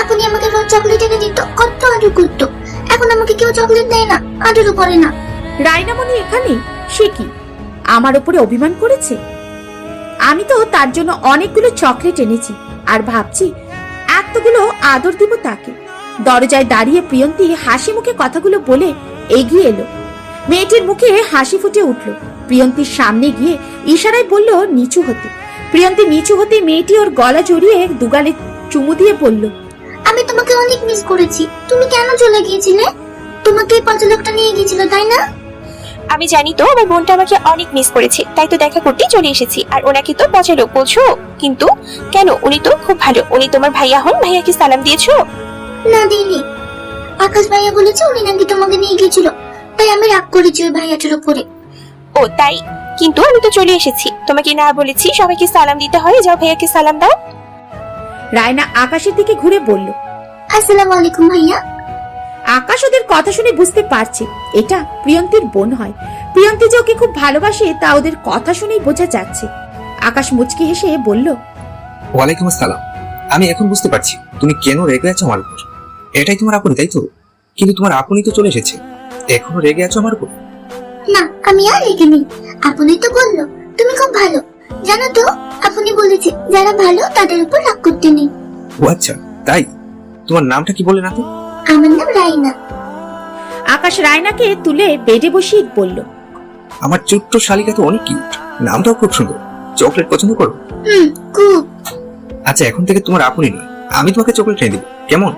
আপনি আমাকে রোজ চকলেট এনে দিত, কত আদর করতো। এখন আমাকে কেউ চকলেট দেয় না, আদরও করে না। রায়নামণি এখানে? সে কি আমার ওপরে অভিমান করেছে? আমি তো তার জন্য অনেকগুলো চকলেট এনেছি আর ভাবছি এতগুলো আদর দিব তাকে। দরজায় দাঁড়িয়ে প্রিয়ন্তী হাসি মুখে কথাগুলো বলে এগিয়ে এলো। মেয়েটির মুখে হাসি ফুটে উঠল। প্রিয়ন্তীর সামনে গিয়ে ইশারায় বলল নিচু হতে। প্রিয়ন্তী নিচু হতে মেয়েটি ওর গলা জড়িয়ে দুগালে চুমু দিয়ে বলল, আমি তোমাকে অনেক মিস করেছি। তুমি কেন চলে গিয়েছিলে? তোমাকে এই পচা লোকটা নিয়ে গিয়েছিল, তাই না? আমি জানি তো আমার বোনটা আমাকে অনেক মিস করেছে, তাই তো দেখা করতে চলে এসেছি। আর ওনাকে তো পচা লোক বলছো, কিন্তু কেন? উনি তো খুব ভালো। উনি তোমার ভাইয়া হন। ভাইয়াকে সালাম দিয়েছো? না, দিইনি। আকাশ ভাইয়া বলেছে উনি নাকি তোমাকে নিয়ে গিয়েছিল, তাই আমি রাগ করেছি ওই ভাইয়াটার উপরে। ও তাই? কিন্তু আমি তো চলে এসেছি। তোমাকে না বলেছি সবাইকে সালাম দিতে হয়? যাও ভাইয়াকে সালাম দাও। রায়না আকাশের দিকে ঘুরে বলল, আসসালামু আলাইকুম ভাইয়া। আকাশ ওদের কথা শুনে বুঝতে পারছে এটা প্রিয়ন্তীর বোন হয়। প্রিয়ন্তী যে ওকে খুব ভালোবাসে তা ওদের কথা শুনেই বোঝা যাচ্ছে। আকাশ মুচকি হেসে বলল, ওয়ালাইকুম আসসালাম। আমি এখন বুঝতে পারছি তুমি কেন রেগে আছো আমার উপর। এটাই তোমার আপনি, তাই তো? কিন্তু তোমার আপনি তো চলে এসেছে, এখনো রেগে আছো আমার উপর? না, আমি আর রেগে নেই। আপনি তো বললো তুমি খুব ভালো। জানো তো, আপনি বলেছে যারা ভালো তাদের উপর রাগ করতে নেই। ও আচ্ছা, তাই? তোমার নামটা কি বলে না তো? আমার নাম রাইনা। আকাশ রায়নাকে তুলে বেডে বসিয়ে বলল, আমার ছোট্ট শালিকা তো অনেক কিউট, নামটাও খুব সুন্দর। চকলেট পছন্দ করো? খুব। আচ্ছা, এখন থেকে তোমার আপনি নয়, আমি তোমাকে চকলেট এনে দিব, কেমন?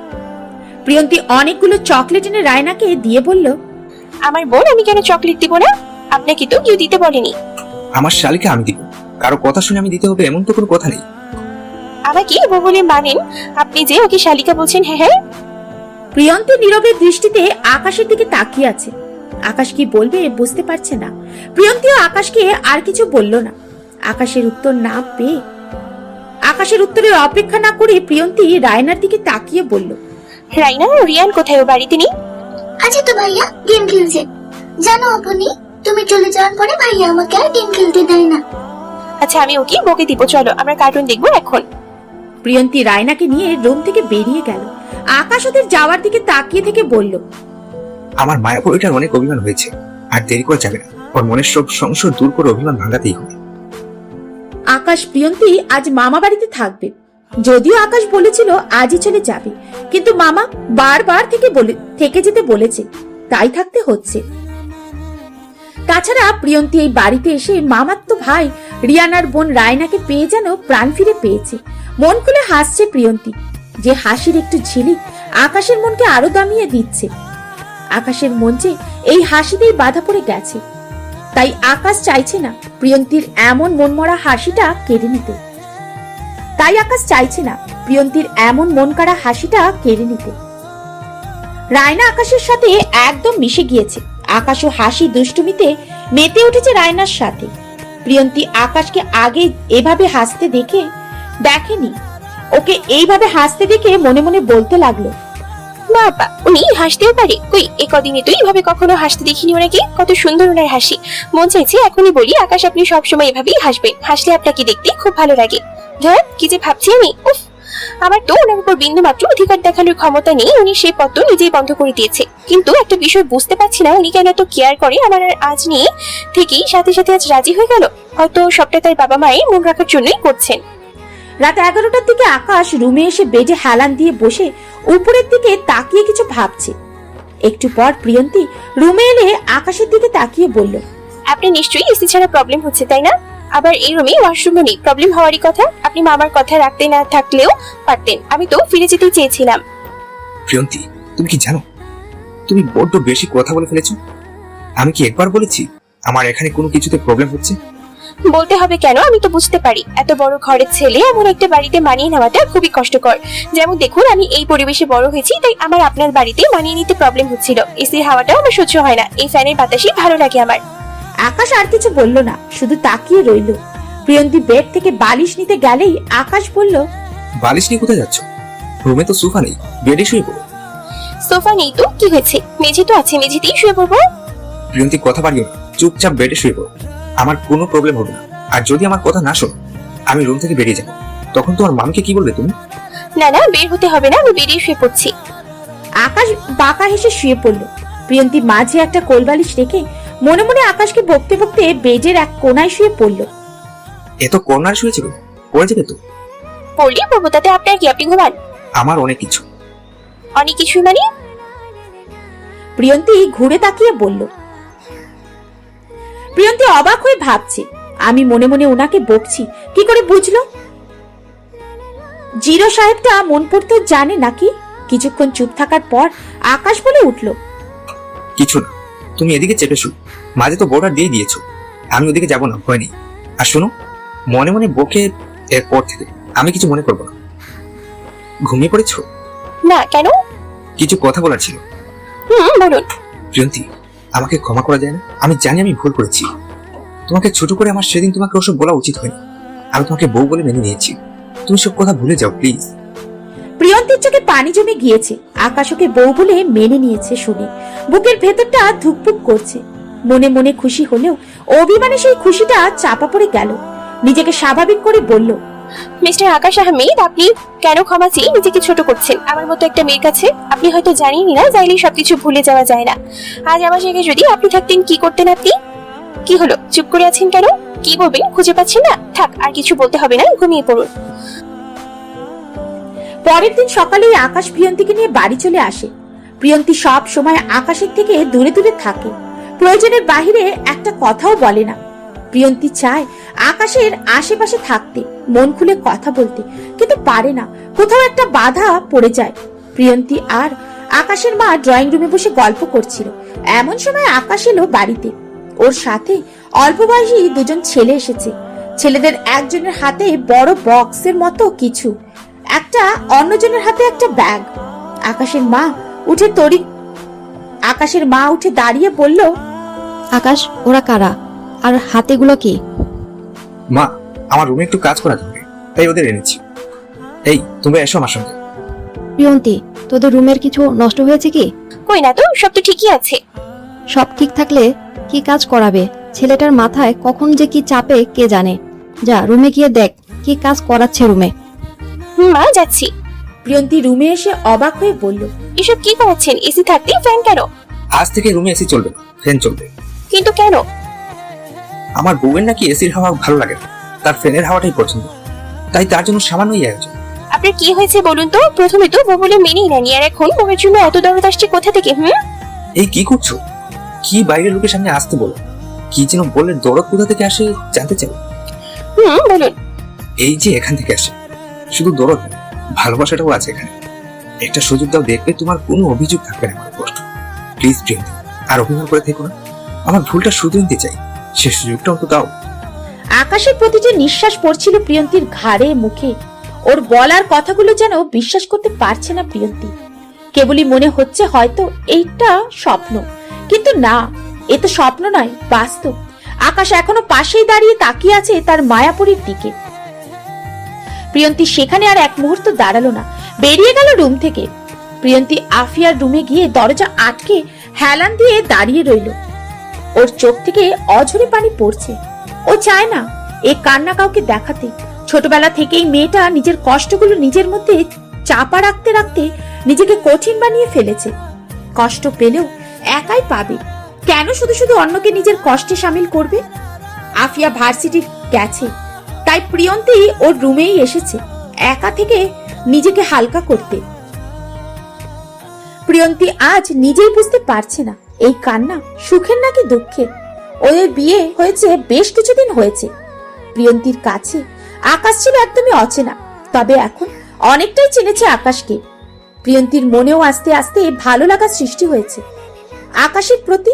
প্রিয়ন্তী অনেকগুলো চকলেট এনে রায়নাকে দিয়ে বলল, আমার বোন, আমি কেন চকলেট দিব না? আপনাকে তো কেউ দিতে বলেনি। আমার শালিকা আমি দিব, কারো কথা শুনে আমি দিতে হবে এমন তো কোনো কথা নেই। আমাকে বউ বলে মানেন আপনি যে ওকে শালিকা বলছেন? হ্যাঁ হ্যাঁ। প্রিয়ন্তী নীরবের দৃষ্টিতে আকাশের দিকে তাকিয়ে আছে। আকাশ কি বলবে বুঝতে পারছে না। প্রিয়ন্তীও আকাশকে আর কিছু বলল না। আকাশের উত্তর না পেয়ে আকাশের উত্তরের অপেক্ষা না করে প্রিয়ন্তী রায়নার দিকে তাকিয়ে বলল, রাইনা, রিয়ান কোথায়? ও বাড়িতে নেই? আচ্ছা তো ভাইয়া গেম খেলছে। জানো আপনি, তুমি চলে যাওয়ার পরে ভাইয়া আমাকে আর গেম খেলতে দেয় না। আচ্ছা, আমি ওকে বকে দিব। চলো আমরা কার্টুন দেখবো এখন। প্রিয়ন্তী রায়নাকে নিয়ে রুম থেকে বেরিয়ে গেল। আকাশ ওদের যাওয়ার দিকে তাকিয়ে থেকে বলল, আমার মায়াপুর এটার অনেক অভিমান হয়েছে, আর দেরি করা যাবে না। ওর মনের সব সংশয় দূর করে অভিমান ভাঙাতেই হবে। আকাশ প্রিয়ন্তী আজ মামা বাড়িতে থাকবে। যদিও আকাশ বলেছিল আজই চলে যাবে, কিন্তু মামা বারবার থেকে যেতে বলেছে, তাই থাকতে হচ্ছে। তাছাড়া প্রিয়ন্তী এই বাড়িতে এসে মামাতো ভাই রিয়ানার বোন রায়নাকে পেয়ে যেন প্রাণ ফিরে পেয়েছে। মন খুলে হাসছে প্রিয়ন্তী, যে হাসির একটু ঝিলিক আকাশের মনকে আরো দামিয়ে দিচ্ছে। আকাশের মন যে এই হাসিতেই বাধা পড়ে গেছে, তাই আকাশ চাইছে না প্রিয়ন্তীর এমন মনমরা হাসিটা কেড়ে নিতে। রায়না আকাশের সাথে একদম মিশে গিয়েছে। আকাশও হাসি দুষ্টুমিতে মেতে উঠেছে রায়নার সাথে। প্রিয়ন্তী আকাশকে আগে এভাবে হাসতে দেখেনি। ওকে এইভাবে হাসতে দেখে মনে মনে বলতে লাগলো, বাবা, উনি হাসতেও পারে? কই, এই কদিনে তো এইভাবে কখনো হাসতে দেখিনি ওনাকে। কত সুন্দর ওনার হাসি। মন চাইছে এখনই বলি, আকাশ আপনি সবসময় এভাবেই হাসবেন। হাসলে আপনাকে দেখতে খুব ভালো লাগে। ধর, কি যে ভাবছি আমি। উফ, আমার তো ওনার উপর বিন্দু মাত্র অধিকার দেখানোর ক্ষমতা নেই। উনি সেই পথ নিজেই বন্ধ করে দিয়েছে। কিন্তু একটা বিষয় বুঝতে পারছি না, উনি কেন এত কেয়ার করে আমার আজ নিয়ে থেকেই সাথে সাথে আজ রাজি হয়ে গেল। হয়তো সবটা তার বাবা মায়ের মন রাখার জন্যই করছেন। রাত 11টার দিকে আকাশ রুমে এসে বেডে হেলান দিয়ে বসে উপরের দিকে তাকিয়ে কিছু ভাবছে। একটু পর প্রিয়ন্তী রুমে এলে আকাশের দিকে তাকিয়ে বলল, আপনি নিশ্চয়ই এসি ছাড়া প্রবলেম হচ্ছে, তাই না? আবার এই রুমে ওয়াশরুমও নেই, প্রবলেম হওয়ারই কথা। আপনি মামার কথা রাখতে না থাকলেও পারতেন, আমি তো ফিরে যেতে চেয়েছিলাম। প্রিয়ন্তী, তুমি কি জানো তুমি বড্ড বেশি কথা বলে ফেলেছো? আমি কি একবার বলেছি আমার এখানে কোনো কিছুতে প্রবলেম হচ্ছে? বলতে হবে কেন? আমি তো বুঝতে পারি এত বড় ঘরের ছেলে এমন একটা বাড়িতে মানিয়ে নেওয়াটা খুবই কষ্টকর। যেমন দেখুন, আমি এই পরিবেশে বড় হয়েছি, তাই আমার আপনার বাড়িতে মানিয়ে নিতে প্রবলেম হচ্ছিল। এসির হাওয়াটাও আমার সহ্য হয় না, এই ফ্যানের বাতাসই ভালো লাগে আমার। আকাশ আর কিছু বলল না, শুধু তাকিয়ে রইল। প্রিয়ন্তী বেড থেকে বালিশ নিতে গেলেই আকাশ বলল, বালিশ নিয়ে কোথায় যাচ্ছ? রুমে তো সোফা নেই, বেডে শুয়ে পড়ো। সোফা নেই তো কি হয়েছে? মেঝে তো আছে, মেঝেতেই শুয়ে পড়বো। প্রিয়ন্তী, কথা পারিও না, চুপচাপ বেডে শুয়ে পড়ো। আমার কোনো প্রবলেম হবে না। আর যদি আমার কথা না শোনো, আমি রুম থেকে বেরিয়ে যাবো। তখন তোমার মামকে কি বলবে তুমি? না না, বের হতে হবে না, আমি বেরিয়ে শুয়ে পড়ছি। আকাশ বাঁকা হেসে শুয়ে পড়ল। প্রিয়ন্তী মাঝে একটা কোলবালিশ রেখে মনে মনে আকাশকে বকতে বকতে বেডের এক কোনায় শুয়ে পড়ল। এত কর্নার শুয়েছিল, পড়ে যাবে তো। পড়লি পড়বো, তাতে আপনার কি? আপনি ঘুমান। আমার অনেক কিছু। অনেক কিছুই মানে? প্রিয়ন্তী ঘুরে তাকিয়ে বলল। প্রিয়ন্তী অবাক হয়ে ভাবছে, আমি মনে মনে ওনাকে বকছি, কি করে বুঝলো? জিরো সাহেবটা মন পড়তেও জানে নাকি? কিছুক্ষণ চুপ থাকার পর আকাশ বলে উঠল, কিছু না, তুমি এদিকে চেপে শু, মাঝে তো বর্ডার দিয়ে দিয়েছো, আমি ওদিকে যাবো না, ভয় নেই। আর শোনো, মনে মনে বকে এরপর থেকে আমি কিছু মনে করবো না। ঘুমিয়ে পড়েছো? না, কেন? কিছু কথা বলার ছিল। বলুন। প্রিয়ন্তী, আমাকে ক্ষমা করা যায় না? আমি জানি আমি ভুল করেছি। তোমাকে ছোট করে আমার সেদিন তোমাকে ওসব বলা উচিত হয়নি। আমি তোমাকে বউ বলে মেনে নিয়েছি, তুমি সব কথা ভুলে যাও প্লিজ। প্রিয়ন্তীর চোখে পানি জমে গিয়েছে। আকাশ ওকে বউ বলে মেনে নিয়েছে শুনে বুকের ভেতরটা ধুকপুক করছে। মনে মনে খুশি হলেও অভিমানে সেই খুশিটা চাপা পড়ে গেল। নিজেকে স্বাভাবিক করে বলল, মিস্টার আকাশ আহমেদ, আপনি কেন ক্ষমা চেয়ে নিজেকে ছোট করছেন আমার মতো একটা মেয়ের কাছে? আপনি হয়তো জানেনই না, চাইলেই সবকিছু ভুলে যাওয়া যায় না। আজ আমার জায়গায় যদি আপনি থাকতেন, কি করতেন আপনি? কি হলো, চুপ করে আছেন কেন? কি বলবেন খুঁজে পাচ্ছেন না? থাক, আর কিছু বলতে হবে না, ঘুমিয়ে পড়ুন। পরের দিন সকালেই আকাশ প্রিয়ন্তীকে নিয়ে বাড়ি চলে আসে। প্রিয়ন্তী সব সময় আকাশের থেকে দূরে দূরে থাকে, প্রয়োজনের বাহিরে একটা কথাও বলে না। প্রিয়ন্তী চায় আকাশের আশেপাশে থাকতে, মন খুলে কথা বলতে, কিন্তু পারে না, কোথাও একটা বাধা পড়ে যায়। প্রিয়ন্তী আর আকাশের মা ড্রয়িং রুমে বসে গল্প করছিল। এমন সময় আকাশ এলো বাড়িতে। ওর সাথে অল্প বয়সী দুজন ছেলে এসেছে। ছেলেদের একজনের হাতে বড় বক্সের মতো কিছু, একটা অন্যজনের হাতে একটা ব্যাগ। আকাশের মা উঠে দাঁড়িয়ে বলল, আকাশ, ওরা কারা? আর হাতেগুলো কি? মা, আমার রুমে একটু কাজ করা থাকবে, তাই ওদের এনেছি। এই, তোমরা এসো আমার সঙ্গে। প্রিয়ন্তী, তোদের রুমের কিছু নষ্ট হয়েছে কি? কই না তো, সব তো ঠিকই আছে। সব ঠিক থাকলে কি কাজ করাবে? ছেলেটার মাথায় কখন যে কি চাপে কে জানে। যা রুমে গিয়ে দেখ কি কাজ করাচ্ছে রুমে। মা, যাচ্ছি। প্রিয়ন্তী রুমে এসে অবাক হয়ে বলল, এসব কি করাচ্ছেন? এসি থাকতে ফ্যান কেন? আজ থেকে রুমে এসি চলবে না, ফ্যান চলবে। কিন্তু কেন? আমার বউয়ের নাকি এসির হাওয়া ভালো লাগে না, তার ফ্যানের হাওয়াটাই পছন্দ, তাই তার জন্য সামান্যই আয়োজন। আপনার কি হয়েছে বলুন তো? প্রথমে তো বউ বলে মেনেই নেননি, আর এখন বউয়ের জন্য এত দরদ আসছে কোথা থেকে? এই কি করছো? কি বাইরের লোকের সামনে আসতে বলো? কি যেন বললে, দরদ কোথা থেকে আসে জানতে চাই? বলুন। এই যে এখান থেকে আসে, শুধু দরদ না, ভালোবাসাটাও আছে এখানে। একটা সুযোগ দাও, দেখবে তোমার কোনো অভিযোগ থাকবে না আমার উপর। প্লিজ প্রিয়ন্তী, আর অভিমান করে থেকো না, আমার ভুলটা শুধু নিতে চাই, সে সুযোগটা অন্তত দাও। আকাশের প্রতিটি নিঃশ্বাস পড়ছিল প্রিয়ন্তীর ঘাড়ে মুখে। ওর বলার কথাগুলো যেন বিশ্বাস করতে পারছে না প্রিয়ন্তী। কেবলই মনে হচ্ছে হয়তো এইটা স্বপ্ন, কিন্তু না, এ তো স্বপ্ন নয়, বাস্তব। আকাশ এখনো পাশেই দাঁড়িয়ে তাকিয়ে আছে তার মায়াপুরীর দিকে। প্রিয়ন্তী সেখানে আর এক মুহূর্ত দাঁড়ালো না, বেরিয়ে গেল রুম থেকে। প্রিয়ন্তী আফিয়ার রুমে গিয়ে দরজা আটকে হেলান দিয়ে দাঁড়িয়ে রইল। ওর চোখ থেকে অঝরে পানি পড়ছে। ও চায় না এই কান্না কাউকে দেখাতে। ছোটবেলা থেকেই মেয়েটা নিজের কষ্টগুলো নিজের মধ্যে চাপা রাখতে রাখতে নিজেকে কঠিন বানিয়ে ফেলেছে। কষ্ট পেলেও একাই পাবে, কেন শুধু শুধু অন্যকে নিজের কষ্টে সামিল করবে? আফিয়া ভার্সিটি গেছে, তাই প্রিয়ন্তী ওর রুমেই এসেছে একা থেকে নিজেকে হালকা করতে। প্রিয়ন্তী আজ নিজেই বুঝতে পারছে না এই কান্না সুখের নাকি দুঃখের। ওদের বিয়ে হয়েছে বেশ কিছুদিন হয়েছে। প্রিয়ন্তীর কাছে আকাশ ছিল একদমই অচেনা, তবে এখন অনেকটাই চিনেছে আকাশকে। প্রিয়ন্তীর মনেও আস্তে আস্তে ভালো লাগা সৃষ্টি হয়েছে আকাশের প্রতি,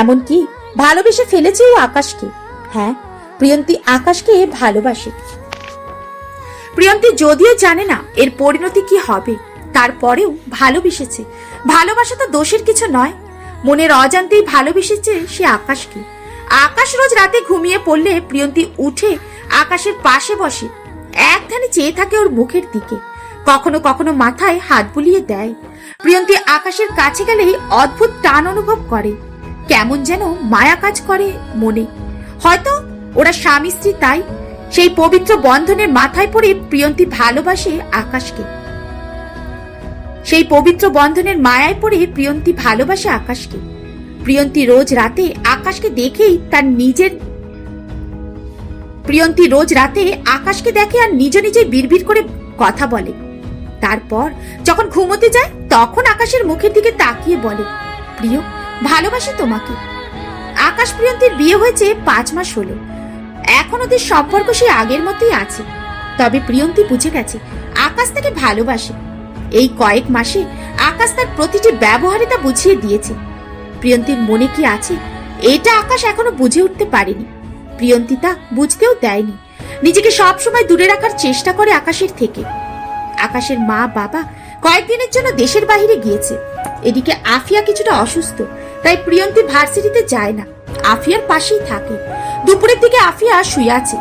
এমনকি ভালোবেসে ফেলেছে ও আকাশকে। হ্যাঁ, প্রিয়ন্তী আকাশকে ভালোবাসে। প্রিয়ন্তী যদিও জানে না এর পরিণতি কি হবে, তারপরেও ভালোবেসেছে। ভালোবাসা তো দোষের কিছু নয়, মনের অজান্তেই ভালোবেসেছে সে আকাশকে। আকাশ রোজ রাতে ঘুমিয়ে পড়লে প্রিয়ন্তী উঠে আকাশের পাশে বসে, এক ধ্যানে চেয়ে থাকে ওর মুখের দিকে। কখনো কখনো মাথায় হাত বুলিয়ে দেয়। প্রিয়ন্তী আকাশের কাছে গেলেই অদ্ভুত টান অনুভব করে, কেমন যেন মায়া কাজ করে মনে। হয়তো ওরা স্বামী স্ত্রী, তাই সেই পবিত্র বন্ধনের মাথায় পড়ে প্রিয়ন্তী ভালোবাসে আকাশকে। সেই পবিত্র বন্ধনের মায়ায় পড়ে প্রিয়ন্তী ভালোবাসে আকাশকে। প্রিয়ন্তী রোজ রাতে আকাশকে দেখেই তার নিজের প্রিয়ন্তী রোজ রাতে আকাশকে দেখে আর নিজ নিজে বিড়বিড় করে কথা বলে। তারপর যখন ঘুমোতে যায় তখন আকাশের মুখের দিকে তাকিয়ে বলে, প্রিয়, ভালোবাসি তোমাকে। আকাশ প্রিয়ন্তীর বিয়ে হয়েছে 5 মাস হলো। এখন ওদের সম্পর্ক সেই আগের মতোই আছে। তবে প্রিয়ন্তী বুঝে গেছে আকাশ তাকে ভালোবাসে। এই কয়েক মাসে আকাশ তার প্রতিটি ব্যবহারে তা বুঝিয়ে দিয়েছে। প্রিয়ন্তীর মনে কি আছে এটা আকাশ এখনো বুঝে উঠতে পারেনি। প্রিয়ন্তী তা বুঝতেও দেয়নি। নিজেকে সবসময় দূরে রাখার চেষ্টা করে আকাশের থেকে। আকাশের মা বাবা কয়েকদিনের জন্য দেশের বাইরে গিয়েছে। এদিকে আফিয়া কিছুটা অসুস্থ, তাই প্রিয়ন্তী ভার্সিটিতে যায় না, আফিয়ার পাশেই থাকে। দুপুরের দিকে আফিয়া শুয়ে আছে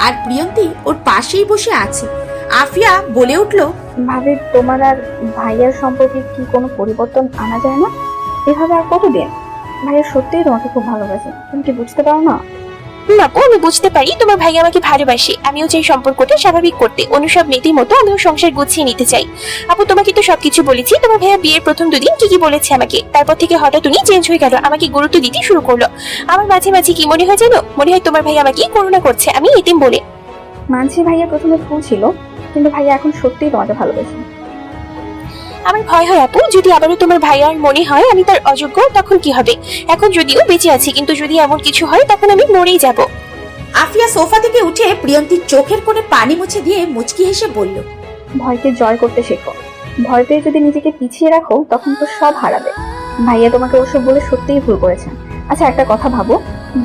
আর প্রিয়ন্তী ওর পাশেই বসে আছে। আফিয়া বলে উঠল, ভাবি, তোমার আর ভাইয়ার সম্পর্কে কি কোনো পরিবর্তন আনা যায় না? এভাবে আর কতদিন? ভাইয়া সত্যিই তোমাকে খুব ভালোবাসে, তুমি কি বুঝতে পারো না? আপু, আমি বুঝতে পারি তোমার ভাই আমাকে ভালোবাসে। আমিও চাই সম্পর্কটা স্বাভাবিক করতে, অন্য সব মেয়েদের মতো আমিও সংসার গুছিয়ে নিতে চাই। আপু, তোমাকে তো সবকিছু বলেছি। তোমার ভাইয়া বিয়ের প্রথম 2 দিন কি বলেছে আমাকে, তারপর থেকে হঠাৎ উনি চেঞ্জ হয়ে গেল, আমাকে গুরুত্ব দিতে শুরু করলো। আমার মাঝে মাঝে কি মনে হয় জানো, মনে হয় তোমার ভাই আমাকে করুণা করছে, আমি এতিম বলে। মানছি ভাইয়া প্রথমে ভুল ছিল, কিন্তু ভাইয়া এখন সত্যিই তোমাকে ভালোবাসে। আমার ভয় হয় আপু, যদি আবারও তোমার ভাইয়ার মনে হয় আমি তার অযোগ্য, তখন কি হবে? এখন যদিও বেঁচে আছি, কিন্তু যদি এমন কিছু হয় তখন আমি মরেই যাব। আফিয়া সোফা থেকে উঠে প্রিয়ন্তীর চোখের কোণে পানি মুছে দিয়ে মুচকি হেসে বলল, ভয়কে জয় করতে শেখো। ভয় পেয়ে যদি নিজেকে পিছিয়ে রাখো তখন তো সব হারাবে। ভাইয়া তোমাকে ওসব বলে সত্যিই ভুল করেছেন। আচ্ছা, একটা কথা ভাবো,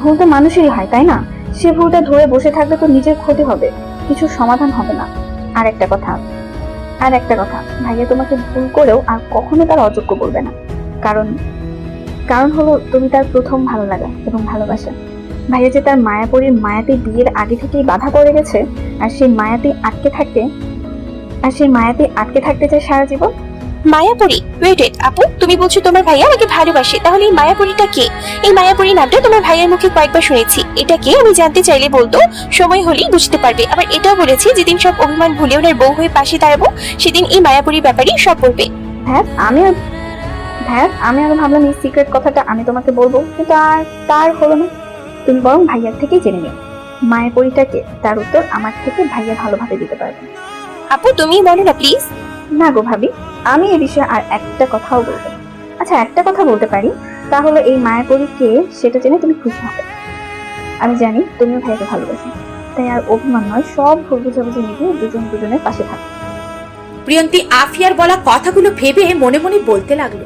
ভুল তো মানুষেরই হয়, তাই না? সে ভুলটা ধরে বসে থাকলে তো নিজের ক্ষতি হবে, কিছু সমাধান হবে না। আর একটা কথা, ভাইয়া তোমাকে ভুল করেও আর কখনো তার অযোগ্য বলবে না। কারণ হলো তুমি তার প্রথম ভালো লাগা এবং ভালোবাসা। ভাইয়া যে তার মায়াপরীর মায়াতে বিয়ের আগে থেকেই বাধা পড়ে গেছে, আর সেই মায়াতে আটকে থাকতে চায় সারা জীবন। মায়াপুরী? ওয়েট, আপু, তুমি বলছো তোমার ভাইয়া আমাকে ভালোবাসে, তাহলে এই মায়াপুরীটা কে? এই মায়াপুরী নামটা তোমার ভাইয়ের মুখে কয়েকবার শুনেছি। এটা কে আমি জানতে চাইলে বলতো, সময় হলেই বুঝতে পারবে। আবার এটাও বলেছি যেদিন সব অভিমান ভুলে ওনার বউ হয়ে পাশে দাঁড়াবো সেদিন এই মায়াপুরীর ব্যাপারে সব বলবে। আমি আরো ভাবলাম এই সিক্রেট কথাটা আমি তোমাকে বলবো, কিন্তু আর তার হলো না। তুমি বরং ভাইয়ার থেকেই জেনে নিও মায়াপুরীটাকে। তার উত্তর আমার থেকে ভাইয়া ভালোভাবে দিতে পারবে। আপু, তুমি বলো না প্লিজ। না গো ভাবি, আমি এই বিষয়ে আর একটা কথাও বলবো না। আচ্ছা, একটা কথা বলতে পারি, তা হলো এই মায়াপুরী কে সেটা জেনে তুমি খুশি হবে। আমি জানি তুমিও ভাইয়াকে ভালোবাসো, তাই আর অভিমান নয়, সব ভুল বুঝাবুঝি মিটিয়ে দুজনের পাশে থাকো। প্রিয়ন্তী আফিয়ার বলা কথাগুলো ভেবে মনে মনে বলতে লাগলো,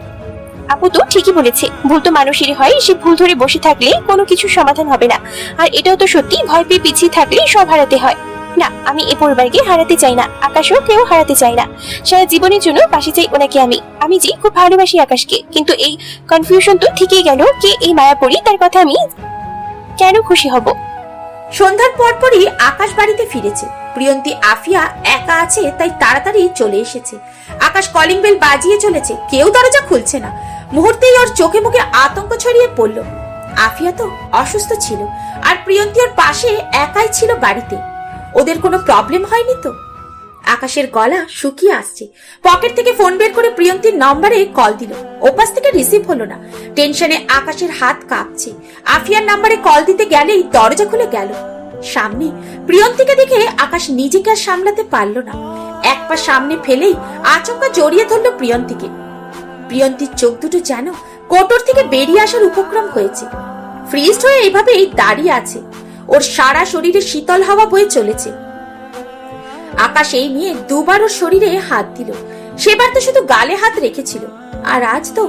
আপু তো ঠিকই বলেছে, ভুল তো মানুষেরই হয়। সে ভুল ধরে বসে থাকলে কোনো কিছু সমাধান হবে না। আর এটাও তো সত্যি, ভয় পেয়ে পিছিয়ে থাকলে সব হারাতে হয়। না, আমি এই পরিবারকে হারাতে চাই না, আকাশও কেউ হারাতে চাই না। সারা জীবনের জন্য পাশে চাই ওনাকে। আমি যে খুব ভালোবাসি আকাশকে, কিন্তু এই কনফিউশন তো ঠিকই গেল, কে এই মায়াপুরী, তার কথা আমি কেন খুশি হব? সন্ধ্যার পরপরই আকাশ বাড়িতে ফিরেছে। প্রিয়ন্তী আফিয়া একা আছে, তাই তাড়াতাড়ি চলে এসেছে। আকাশ কলিং বেল বাজিয়ে চলেছে, কেউ দরজা খুলছে না। মুহূর্তেই ওর চোখে মুখে আতঙ্ক ছড়িয়ে পড়ল। আফিয়া তো অসুস্থ ছিল, আর প্রিয়ন্তী ওর পাশে একাই ছিল বাড়িতে। ওদের কোনো প্রবলেম হয়নি তো? আকাশের গলা শুকিয়ে আসছে। পকেট থেকে ফোন বের করে প্রিয়ন্তীর নম্বরে কল দিল। ওপাশ থেকে রিসিভ হলো না। টেনশনে আকাশের হাত কাঁপছে। আফিয়ার নম্বরে কল দিতে গেলেই দরজা খুলে গেল। সামনে প্রিয়ন্তীকে দেখে আকাশ নিজেকে আর সামলাতে পারল না। এক পা সামনে ফেলেই আচমকা জড়িয়ে ধরলো প্রিয়ন্তীকে। প্রিয়ন্তীর চোখ দুটো যেন কোটর থেকে বেরিয়ে আসার উপক্রম হয়েছে। ফ্রিজড হয়ে এইভাবেই দাঁড়িয়ে আছে। ওর সারা শরীরে শীতল হাওয়া বয়ে চলেছে। আকাশ এই নিয়ে দুবার ওর শরীরে হাত দিল। সেবার তো শুধু গালে হাত রেখেছিল, আর আজ তো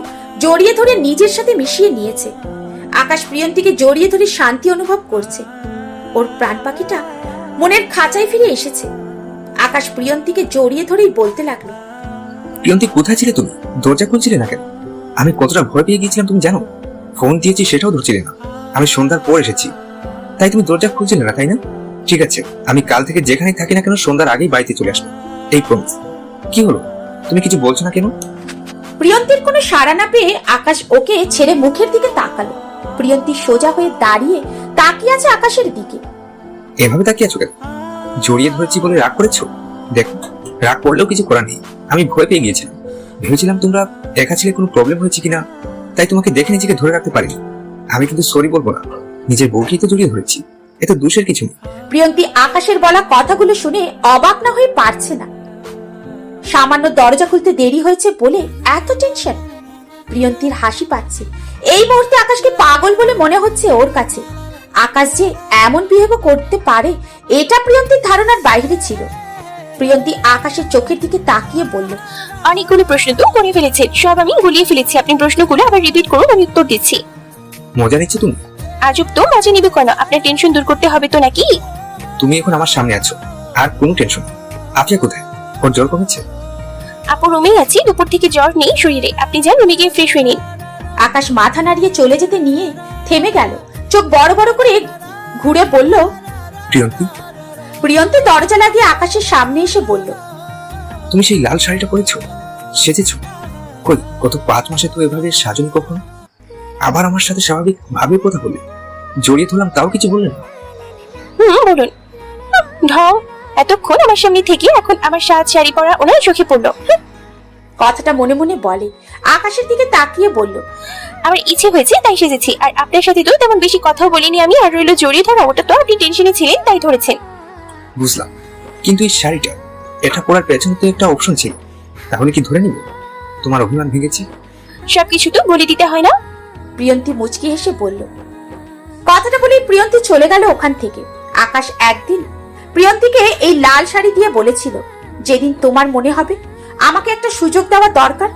জড়িয়ে ধরে নিজের সাথে মিশিয়ে নিয়েছে। আকাশ প্রিয়ন্তীকে জড়িয়ে ধরে শান্তি অনুভব করছে। ওর প্রাণ পাখিটা মনের খাঁচায় ফিরে এসেছে। আকাশ প্রিয়ন্তীকে জড়িয়ে ধরেই বলতে লাগলো, প্রিয়ন্তী, কোথায় ছিলে তুমি? দরজা খুলছিলে না কেন? আমি কতটা ভয় পেয়ে গিয়েছিলাম তুমি জানো? ফোন দিয়েছি সেটাও ধরছিলে না। আমি সন্ধ্যার পর এসেছি, তাই তুমি দরজা খুলছিলে না, তাই না? ঠিক আছে, আমি কাল থেকে যেখানে থাকি না কেন সন্ধ্যার আগেই বাড়িতে চলে আসবো, এই প্রমিস। কি হলো, তুমি কিছু বলছো না কেন? প্রিয়ন্তীর কোনো সাড়া না পেয়ে আকাশ ওকে ছেড়ে মুখের দিকে তাকালো। প্রিয়ন্তী সোজা হয়ে দাঁড়িয়ে তাকিয়ে আছে আকাশের দিকে। এভাবে তাকিয়ে আছো কেন? জড়িয়ে ধরেছি বলে রাগ করেছো? দেখো, রাগ করলেও কিছু করার নেই। আমি ভয় পেয়ে গিয়েছিলাম, ভেবেছিলাম তোমরা একা ছিলে, কোনো প্রবলেম হয়েছে কিনা, তাই তোমাকে দেখে নিজেকে ধরে রাখতে পারিনি। আমি কিন্তু সরি বলবো না, নিজের বউকেই তো জড়িয়ে ধরেছি, এতে দোষের কিছু নেই। প্রিয়ন্তী আকাশের বলা কথাগুলো শুনে অবাক না হয়ে পারছে না। সামান্য দরজা খুলতে দেরি হয়েছে বলে এত টেনশন। প্রিয়ন্তীর হাসি পাচ্ছে। এই মুহূর্তে আকাশকে পাগল বলে মনে হচ্ছে ওর কাছে। আকাশ যে এমন বিহেভ করতে পারে এটা প্রিয়ন্তীর ধারণার বাইরে ছিল। প্রিয়ন্তী আকাশের চোখের দিকে তাকিয়ে বলল, অনেকগুলো প্রশ্ন তো করে ফেলেছেন, সব আমি গুলিয়ে ফেলেছি। আপনি প্রশ্নগুলো আবার রিপিট করুন, আমি উত্তর দিচ্ছি। মজা নিচ্ছ তুমি? আজব তো, মজা নিবে কেন? আপনার টেনশন দূর করতে হবে তো নাকি? তুমি এখন আমার সামনে আছো, আর কোনো টেনশন নেই। আফিয়া কোথায়? ওর জ্বর কমেছে? আপু রুমেই আছি, দুপুর থেকে জ্বর নেই শরীরে। আপনি যান রুমে গিয়ে ফ্রেশ হয়ে নিন। আকাশ মাথা নাড়িয়ে চলে যেতে নিয়ে থেমে গেল। চোখ বড় বড় করে ঘুরে বলল, প্রিয়ন্তী। প্রিয়ন্তী দরজা লাগিয়ে আকাশের সামনে এসে বলল, তুমি সেই লাল শাড়িটা পরেছো, সেজেছো? কই, গত 5 মাসে তো এভাবে সাজনি কখনো। আবার আমার সাথে স্বাভাবিক ভাবে কথা বললে, জড়িয়ে ধরলাম তাও কিছু বললেন না। বলুন। ঢং, এতক্ষণ আমার সামনে থেকে এখন আমার সাজ শাড়ি পরা ওনার চোখে পড়লো। কথাটা মনে মনে বলে। আকাশের দিকে তাকিয়ে বলল, আমার ইচ্ছে হয়েছে তাই সেজেছি। আর আপনার সাথে তো তেমন বেশি কথাও বলিনি আমি। আর রইল জড়িয়ে ধরা, ওটা তো আপনি টেনশনে ছিলেন তাই ধরেছেন। বুঝলাম, কিন্তু এই শাড়িটা, এটা পরার পেছনে তো একটা অপশন ছিল, তাহলে কি ধরে নিব তোমার অভিমান ভেঙেছে? সবকিছু তো বলে দিতে হয় না। প্রিয়ন্তী মুচকি হেসে বলল। কথাটা বলে প্রিয়ন্তী চলে গেল ওখান থেকে। আকাশ একদিন প্রিয়ন্তীকে এই লাল শাড়ি দিয়ে বলেছিল, যেদিন তোমার মনে হবে আমাকে একটা সুযোগ দেওয়া দরকার,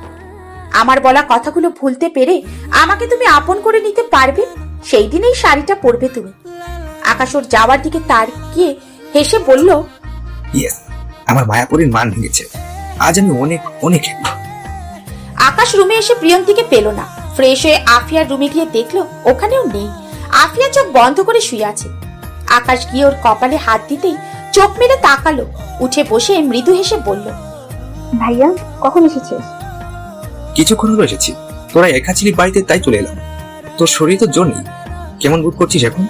আমার বলা কথাগুলো ভুলতে পেরে আমাকে তুমি আপন করে নিতে পারবে, সেই দিন এই শাড়িটা পরবে তুমি। আকাশ ওর যাওয়ার দিকে তাকিয়ে হেসে বলল, ইয়েস, আমার মায়াপুরীর মান ভেঙেছে। আজ আমি অনেক অনেক হ্যাপি। আকাশ রুমে এসে প্রিয়ন্তীকে পেল না। ফ্রেশ হয়ে আফিয়ার রুমে গিয়ে দেখলো ওখানেও নেই। আফিয়া চোখ বন্ধ করে শুয়ে আছে। আকাশ গিয়ে ওর কপালে হাত দিতেই চোখ মেলে তাকালো, উঠে বসে মৃদু হেসে বলল, ভাইয়া কখন এসেছিস? কিছুক্ষণ হলো এসেছি। তোরা একা ছিলি বাড়িতে, তাই চলে এলাম। তোর শরীর তো জ্বর নেই, কেমন বোধ করছিস এখন?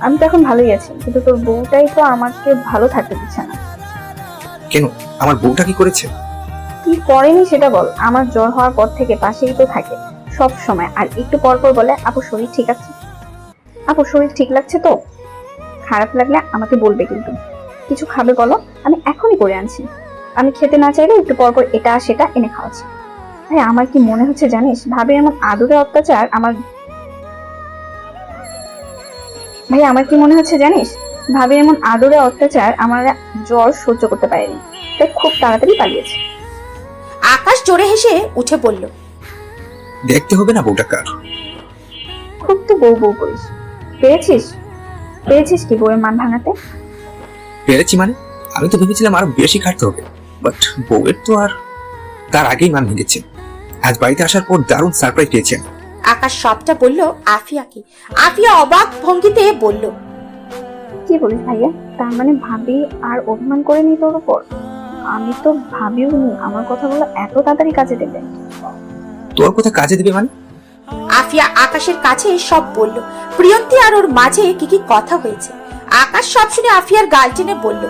আমি তো এখন ভালোই আছি, কিন্তু তোর বউটাই তো আমাকে ভালো থাকতে দিচ্ছে না। কেন, আমার বউটা কি করেছে? কি করেনি সেটা বল। আমার জ্বর হওয়ার পর থেকে পাশেই তো থাকে সব সময়, আর একটু পর পর বলে আপু শরীর ঠিক আছে, আপু শরীর ঠিক লাগছে তো। খারাপ লাগলে আমাকে বলবে, কিন্তু কিছু খাবে বলো, আমি এখনই করে আনছি। আমি খেতে না চাইলে একটু পর পর এটা সেটা এনে খাওয়াচ্ছি। ভাই আমার কি মনে হচ্ছে জানিস, ভাবে এমন আদুরে অত্যাচার আমার আমার জ্বর সহ্য করতে পারেনি, তাই খুব তাড়াতাড়ি পালিয়েছে। আকাশ জোরে হেসে উঠে বলল, দেখতে হবে না বউটা কার। খুব তো বউ বউ করিস। পেরেছিস কি বউয়ের মান ভাঙাতে? পেরেছি মানে? আমি তো ভেবেছিলাম আরো বেশি খাটতে হবে, বাট বউয়ের তো আর তার আগেই মান ভেঙেছে। আজ বাড়িতে আসার পর দারুণ সারপ্রাইজ পেয়েছেন। আকাশ সবটা বলল আফিয়াকে। আফিয়া অবাক ভঙ্গিতে বলল, কি বলিস ভাইয়া, তার মানে ভাবি আর অভিমান করেনি তোর উপর? আমি তো ভাবিও নি আমার কথাগুলো এত তাড়াতাড়ি কাজে দেবে। তোর কথা কাজে দিবে মানে? আফিয়া আকাশের কাছে সব বলল, প্রিয়ন্তী আর ওর মাঝে কি কি কথা হয়েছে। আকাশ সব শুনে আফিয়ার গাল টেনে বলল,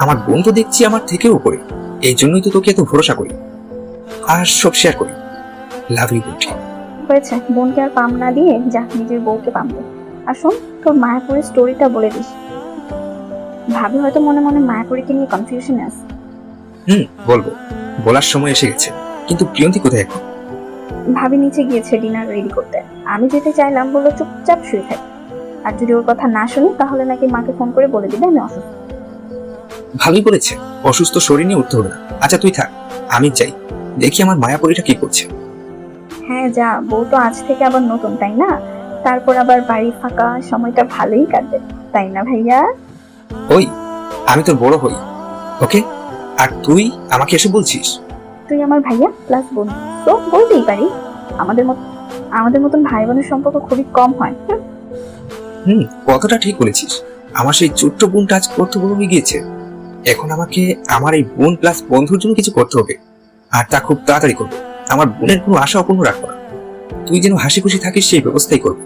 আমার বোন তো দেখছি আমার থেকেও উপরে, এই জন্যই তো তোকে এত ভরসা করি আর সব শেয়ার করি। লাভ ইউ বুটি। হয়েছে, বোনকে আর পাম না দিয়ে যা নিজের বউকে পাম দে। আর শোন, তোর মায়াপুরের স্টোরিটা বলে দিস। ভাবি হয়তো মনে মনে মায়াপুরীকে নিয়ে কনফিউশনে আছে। বলবো, বলার সময় এসে গেছে। কিন্তু প্রিয়ন্তী কোথায় এখন? ভাবি নিচে গিয়েছে ডিনার রেডি করতে। আমি যেতে চাইলাম, বললো চুপচাপ শুয়ে থাকি, আর যদি ওর কথা না শুনি তাহলে নাকি মাকে ফোন করে বলে দিবে আমি অসুস্থ। ভালোই বলেছে, অসুস্থ শরীর নিয়ে উঠতে হবে না। আচ্ছা তুই থাক, আমি যাই দেখি আমার মায়াপুরীটা কি করছে। হ্যাঁ যা, বউ তো আজ থেকে আবার নতুন, তাই না? তারপর আবার বাড়ি ফাঁকা, সময়টা ভালোই কাটবে, তাই না ভাইয়া? ওই, আমি তোর বড় হই, ওকে? আর তুই আমাকে এসে বলছিস? তুই আমার ভাইয়া প্লাস বোন, তো বলতেই পারি। আমাদের মতন ভাই বোনের সম্পর্ক খুবই কম হয়। কথাটা ঠিক বলেছিস। আমার সেই ছোট্ট বোনটা আজ করতে বড় হয়ে গিয়েছে। এখন আমাকে আমার এই বোন প্লাস বন্ধুর জন্য কিছু করতে হবে, আর তা খুব তাড়াতাড়ি করবো। আমার বোনের কোনো আশা অপূর্ণ রাখবো না। তুই যেন হাসি খুশি থাকিস সেই ব্যবস্থাই করবো।